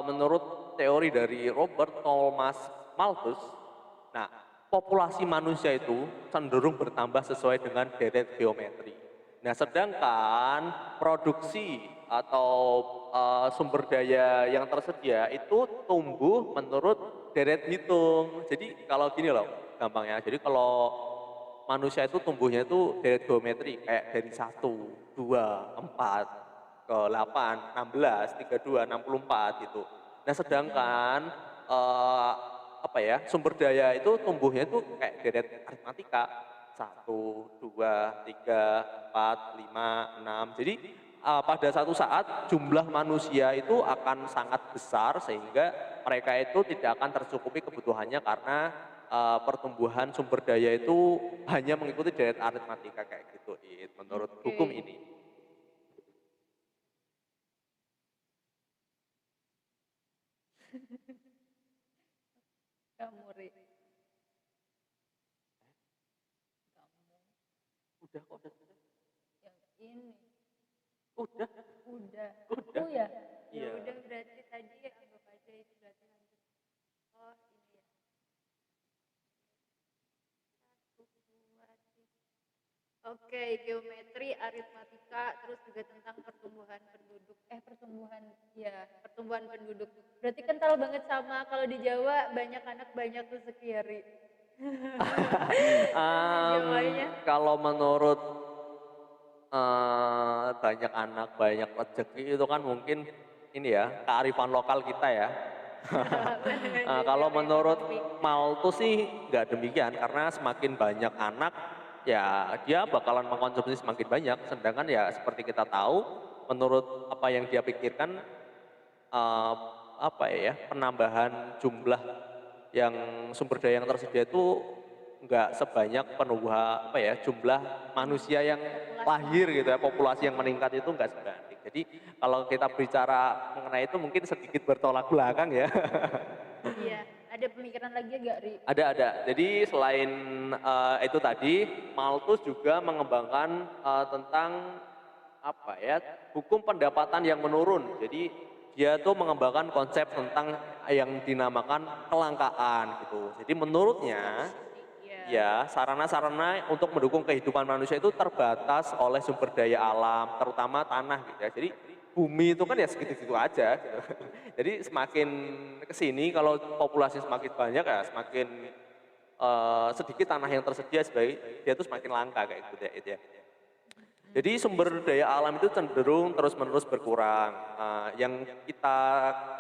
menurut teori dari Robert Thomas Malthus, nah populasi manusia itu cenderung bertambah sesuai dengan deret geometri. Nah sedangkan produksi atau sumber daya yang tersedia itu tumbuh menurut deret hitung. Jadi kalau gini loh gampangnya, jadi kalau manusia itu tumbuhnya itu deret geometri kayak dari 1, 2, 4 ke 8, 16, 32, 64 gitu. Nah sedangkan apa ya sumber daya itu tumbuhnya itu kayak deret aritmatika 1, 2, 3, 4, 5, 6. Jadi pada satu saat jumlah manusia itu akan sangat besar sehingga mereka itu tidak akan tercukupi kebutuhannya karena pertumbuhan sumber daya itu hanya mengikuti deret aritmatika kayak gitu menurut Oke. hukum ini. Kamu Ri. Kamu Udah kok, udah. yang ini. Udah. Udah. Udah. Aku ya? Ya Iya. udah berarti tadi anggap aja itu berarti lanjut. Oh ini ya. 1, 2, 3. Oke, geometri, aritmatika, terus juga tentang pertumbuhan penduduk. Pertumbuhan penduduk. Berarti kental banget sama kalau di Jawa banyak anak banyak rezeki ya, Ri. Jawanya. Kalau menurut banyak anak banyak rezeki itu kan mungkin ini ya kearifan lokal kita ya. Kalau menurut Malthus sih nggak demikian karena semakin banyak anak ya dia bakalan mengkonsumsi semakin banyak. Sedangkan ya seperti kita tahu menurut apa yang dia pikirkan apa ya penambahan jumlah yang sumber daya yang tersedia itu nggak sebanyak penumbuhan apa ya jumlah manusia yang lahir gitu ya populasi yang meningkat itu nggak sebanding. Jadi kalau kita bicara mengenai itu mungkin sedikit bertolak belakang ya. Iya, ada pemikiran lagi nggak, Ri? Ada. Jadi selain itu tadi, Malthus juga mengembangkan tentang apa ya hukum pendapatan yang menurun. Jadi dia tuh mengembangkan konsep tentang yang dinamakan kelangkaan gitu. Jadi menurutnya ya sarana-sarana untuk mendukung kehidupan manusia itu terbatas oleh sumber daya alam, terutama tanah gitu ya. Jadi bumi itu kan ya segitu-gitu aja gitu. Jadi semakin kesini kalau populasi semakin banyak ya semakin sedikit tanah yang tersedia sebagai dia itu semakin langka kayak gitu ya. Jadi sumber daya alam itu cenderung terus-menerus berkurang. Yang kita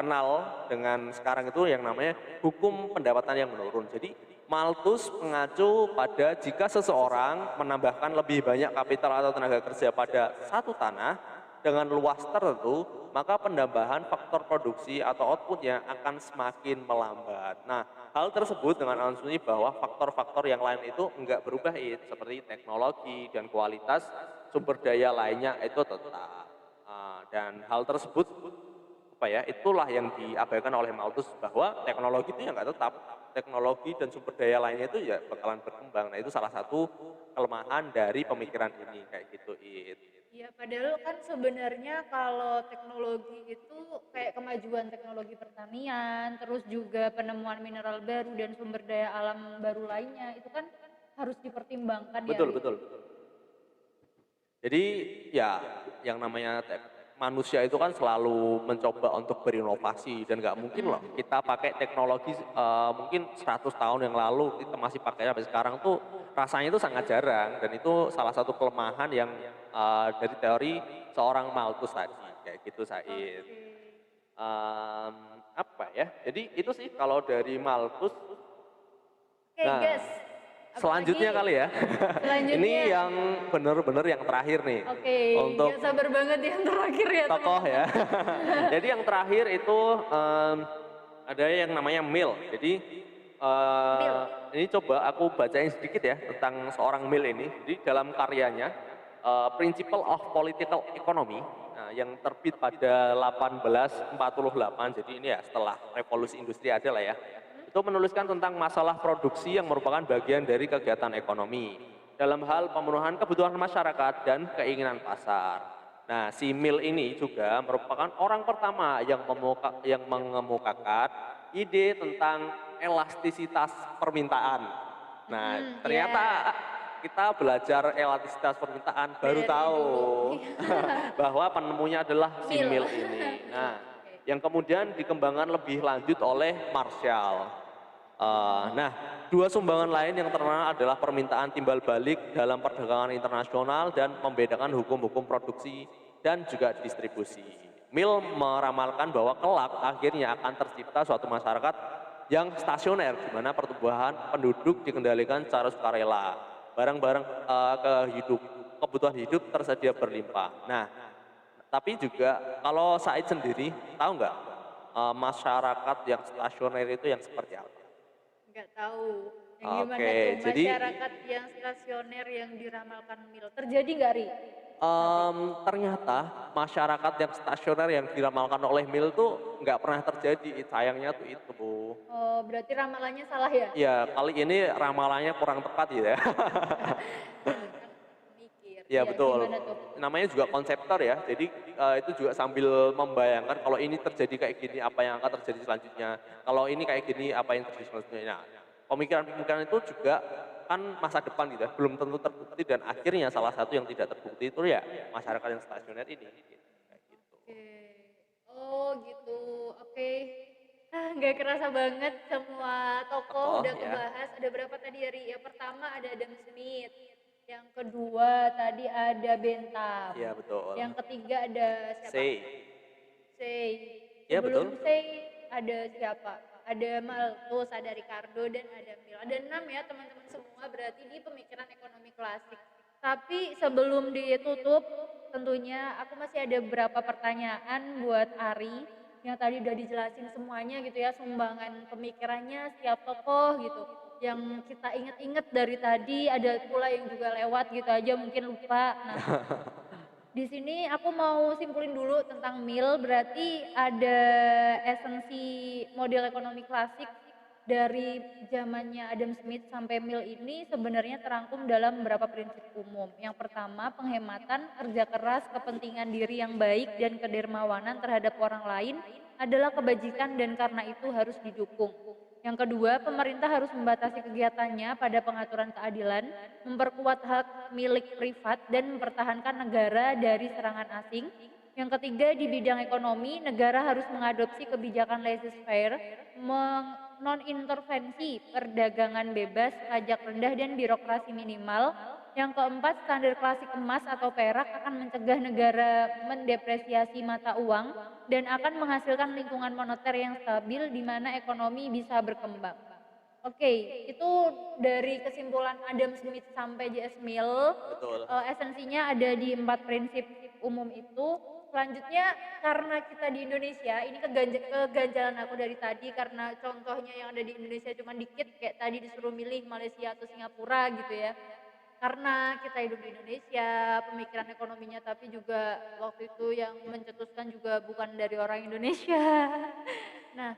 kenal dengan sekarang itu yang namanya hukum pendapatan yang menurun. Jadi Malthus mengacu pada jika seseorang menambahkan lebih banyak kapital atau tenaga kerja pada satu tanah dengan luas tertentu, maka penambahan faktor produksi atau outputnya akan semakin melambat. Nah, hal tersebut dengan asumsi bahwa faktor-faktor yang lain itu enggak berubah, seperti teknologi dan kualitas sumber daya lainnya itu tetap. Dan hal tersebut apa ya, itulah yang diabaikan oleh Malthus bahwa teknologi itu ya nggak tetap, teknologi dan sumber daya lainnya itu ya bakalan berkembang. Nah itu salah satu kelemahan dari pemikiran ini kayak gitu. Iya, padahal kan sebenarnya kalau teknologi itu kayak kemajuan teknologi pertanian, terus juga penemuan mineral baru dan sumber daya alam baru lainnya, itu kan harus dipertimbangkan ya, Betul, Ri. betul. Jadi ya yang namanya manusia itu kan selalu mencoba untuk berinovasi dan nggak mungkin loh kita pakai teknologi mungkin 100 tahun yang lalu kita masih pakai sampai sekarang tuh rasanya itu sangat jarang dan itu salah satu kelemahan yang dari teori seorang Malthus tadi kayak gitu Said. Oke. Em, apa ya? Jadi itu sih kalau dari Malthus. Oke, Nah, guys. selanjutnya Apalagi kali ya. Ini selanjutnya. yang bener-bener yang terakhir nih Oke, untuk gak sabar banget yang terakhir ya tokoh teman-teman. ya. Jadi yang terakhir itu ada yang namanya Mill. Jadi Mil. ini coba aku bacain sedikit ya tentang seorang Mill ini. Jadi dalam karyanya Principle of Political Economy yang terbit pada 1848. Jadi ini ya setelah revolusi industri ada lah ya. Itu menuliskan tentang masalah produksi yang merupakan bagian dari kegiatan ekonomi dalam hal pemenuhan kebutuhan masyarakat dan keinginan pasar. Nah, si Mill ini juga merupakan orang pertama yang mengemukakan ide tentang elastisitas permintaan. Nah, Iya. ternyata kita belajar elastisitas permintaan baru Dari tahu dulu. bahwa penemunya adalah si Mil. Mill ini. Mil. Nah, Oke. yang kemudian dikembangkan lebih lanjut oleh Marshall. Nah, dua sumbangan lain yang terkenal adalah permintaan timbal balik dalam perdagangan internasional dan membedakan hukum-hukum produksi dan juga distribusi. Mill meramalkan bahwa kelak akhirnya akan tercipta suatu masyarakat yang stasioner, di mana pertumbuhan penduduk dikendalikan secara sukarela. Barang-barang kebutuhan hidup tersedia berlimpah. Nah, tapi juga kalau Said sendiri tahu nggak masyarakat yang stasioner itu yang seperti apa? Nggak tahu. Yang gimana Oke, tuh jadi masyarakat yang stasioner yang diramalkan Mil? Terjadi nggak, Ri? Nanti. ternyata masyarakat yang stasioner yang diramalkan oleh Mill tuh nggak pernah terjadi. Sayangnya tuh itu, Bu. Oh, berarti ramalannya salah ya? Ya, kali ini ramalannya kurang tepat ya. Kan mikir. Ya Iya, betul. gimana tuh? Namanya juga konseptor ya. Jadi itu juga sambil membayangkan kalau ini terjadi kayak gini apa yang akan terjadi selanjutnya. Kalau ini kayak gini apa yang terjadi selanjutnya. Nah, pemikiran-pemikiran itu juga kan masa depan gitu ya, belum tentu terbukti dan akhirnya salah satu yang tidak terbukti itu ya masyarakat yang stasioner ini. Kayak gitu. Oke. Oh, gitu. Oke. Nggak kerasa banget semua tokoh Tokoh udah ya. kebahas. Ada berapa tadi, Ri? Yang pertama ada Adam Smith. Yang kedua tadi ada Bentham. Iya betul. Yang ketiga ada siapa? Say. Say. Iya betul. Sebelum Say ada siapa? Ada Malthus, ada Ricardo, dan ada Mill. Ada 6 ya teman-teman semua berarti di pemikiran ekonomi klasik. Tapi sebelum ditutup, tentunya aku masih ada beberapa pertanyaan buat Ari yang tadi udah dijelasin semuanya gitu ya, sumbangan pemikirannya setiap tokoh gitu. Yang kita inget-inget dari tadi, ada pula yang juga lewat gitu aja mungkin lupa. Nah, di sini aku mau simpulin dulu tentang Mill, berarti ada esensi model ekonomi klasik dari zamannya Adam Smith sampai Mill ini sebenarnya terangkum dalam beberapa prinsip umum. Yang pertama, penghematan, kerja keras, kepentingan diri yang baik, dan kedermawanan terhadap orang lain adalah kebajikan dan karena itu harus didukung. Yang kedua, pemerintah harus membatasi kegiatannya pada pengaturan keadilan, memperkuat hak milik privat, dan mempertahankan negara dari serangan asing. Yang ketiga, di bidang ekonomi, negara harus mengadopsi kebijakan laissez-faire, non-intervensi, perdagangan bebas, pajak rendah, dan birokrasi minimal, Yang keempat, standar klasik emas atau perak akan mencegah negara mendepresiasi mata uang dan akan menghasilkan lingkungan moneter yang stabil di mana ekonomi bisa berkembang. Oke, itu dari kesimpulan Adam Smith sampai J.S. Mill, Betul. esensinya ada di 4 prinsip umum itu. Selanjutnya, karena kita di Indonesia, ini keganjalan aku dari tadi karena contohnya yang ada di Indonesia cuma dikit, kayak tadi disuruh milih Malaysia atau Singapura gitu ya. Karena kita hidup di Indonesia, pemikiran ekonominya tapi juga waktu itu yang mencetuskan juga bukan dari orang Indonesia. Nah,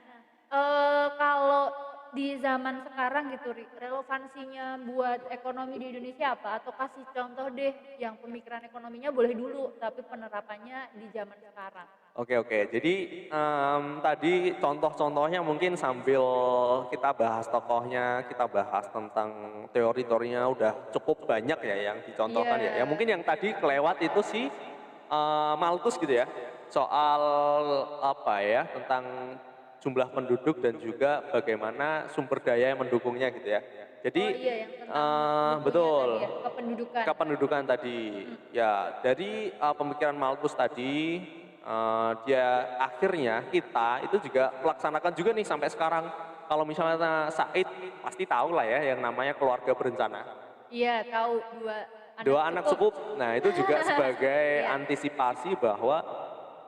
kalau di zaman sekarang gitu, relevansinya buat ekonomi di Indonesia apa? Atau kasih contoh deh yang pemikiran ekonominya boleh dulu, tapi penerapannya di zaman sekarang. Oke. Jadi tadi contoh-contohnya mungkin sambil kita bahas tokohnya, kita bahas tentang teori-teorinya udah cukup banyak ya yang dicontohkan ya. Ya Iya, mungkin yang tadi kelewat itu si Malthus gitu ya. Soal apa ya tentang jumlah penduduk dan juga bagaimana sumber daya yang mendukungnya gitu ya. Jadi oh iya yang tentang bukunya betul tadi ya, kependudukan. kependudukan tadi. Ya, dari pemikiran Malthus tadi, dia akhirnya kita itu juga melaksanakan juga nih sampai sekarang. Kalau misalnya Said pasti tahu lah ya yang namanya keluarga berencana. Iya, tahu anak Dua anak cukup. cukup. Nah, itu juga sebagai Iya. antisipasi bahwa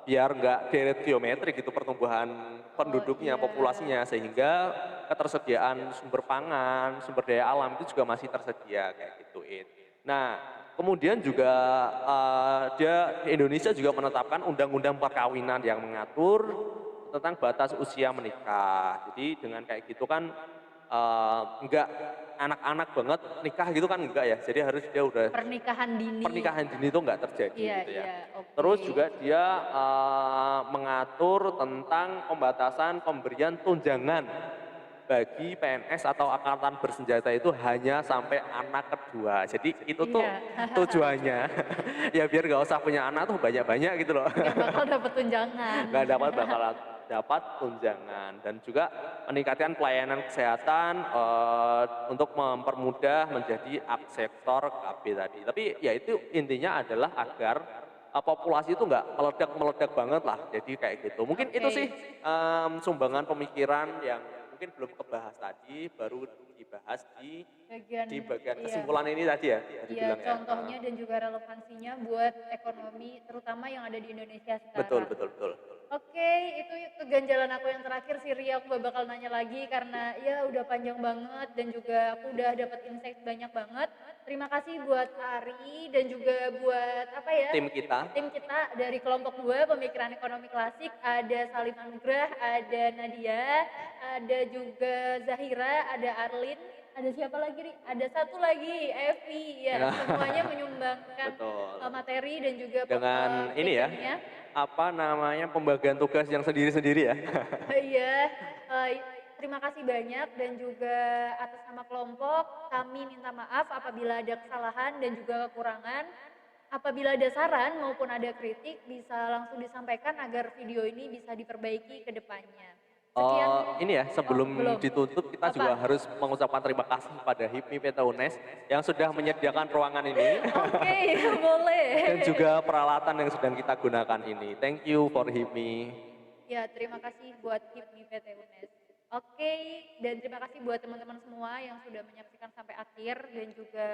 biar nggak deret geometrik gitu pertumbuhan Oh penduduknya, iya. populasinya, sehingga ketersediaan sumber pangan, sumber daya alam itu juga masih tersedia kayak gituin. Nah, kemudian juga Indonesia juga menetapkan undang-undang perkawinan yang mengatur tentang batas usia menikah. Jadi dengan kayak gitu kan enggak anak-anak banget nikah gitu kan enggak ya. Jadi harus dia udah Pernikahan dini. pernikahan dini itu enggak terjadi Iya, gitu ya. iya, oke. Terus juga dia mengatur tentang pembatasan pemberian tunjangan bagi PNS atau angkatan bersenjata itu hanya sampai anak kedua. Jadi itu tuh Iya. tujuannya ya biar nggak usah punya anak tuh banyak-banyak gitu loh. Biar bakal dapat tunjangan. Nggak dapat tunjangan dan juga meningkatkan pelayanan kesehatan untuk mempermudah menjadi sektor KB tadi. Tapi ya itu intinya adalah agar populasi itu nggak meledak-meledak banget lah. Jadi kayak gitu. Mungkin itu Oke. sih sumbangan pemikiran yang mungkin belum kebahas tadi, baru dibahas Bagian di bagian iya. kesimpulan ini tadi ya, Iya, dibilang ya. contohnya dan juga relevansinya buat ekonomi terutama yang ada di Indonesia Betul, sekarang. betul, betul. Oke, itu keganjalan aku yang terakhir sih Ria, aku gak bakal nanya lagi karena ya udah panjang banget dan juga aku udah dapat insight banyak banget. Terima kasih buat Ari dan juga buat apa ya? Tim kita. Tim kita dari kelompok 2 pemikiran ekonomi klasik, ada Salim Anugrah, ada Nadia, ada juga Zahira, ada Arlin, ada siapa lagi Ri? Ada satu lagi Evi ya, semuanya menyumbangkan Betul. materi dan juga Dengan ini ya, passionnya. apa namanya, pembagian tugas yang sendiri-sendiri ya. Iya, terima kasih banyak dan juga atas nama kelompok kami minta maaf apabila ada kesalahan dan juga kekurangan. Apabila ada saran maupun ada kritik bisa langsung disampaikan agar video ini bisa diperbaiki ke depannya. Sekian. Ini ya, sebelum belum. ditutup kita Apa? juga harus mengucapkan terima kasih pada HIPMI PT UNES yang sudah menyediakan ruangan ini Oke, boleh. dan juga peralatan yang sedang kita gunakan ini. Thank you for HIPMI. Ya, terima kasih buat HIPMI PT UNES. Oke, dan terima kasih buat teman-teman semua yang sudah menyaksikan sampai akhir dan juga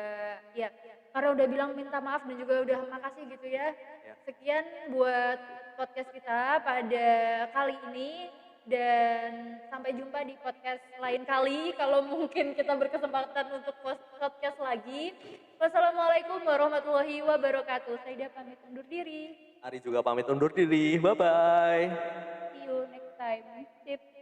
ya karena udah bilang minta maaf dan juga udah makasih gitu ya. Sekian buat podcast kita pada kali ini dan sampai jumpa di podcast lain kali kalau mungkin kita berkesempatan untuk podcast lagi. Wassalamualaikum warahmatullahi wabarakatuh. Saya pamit undur diri. Ari juga pamit undur diri. Bye-bye. See you next time. Sip.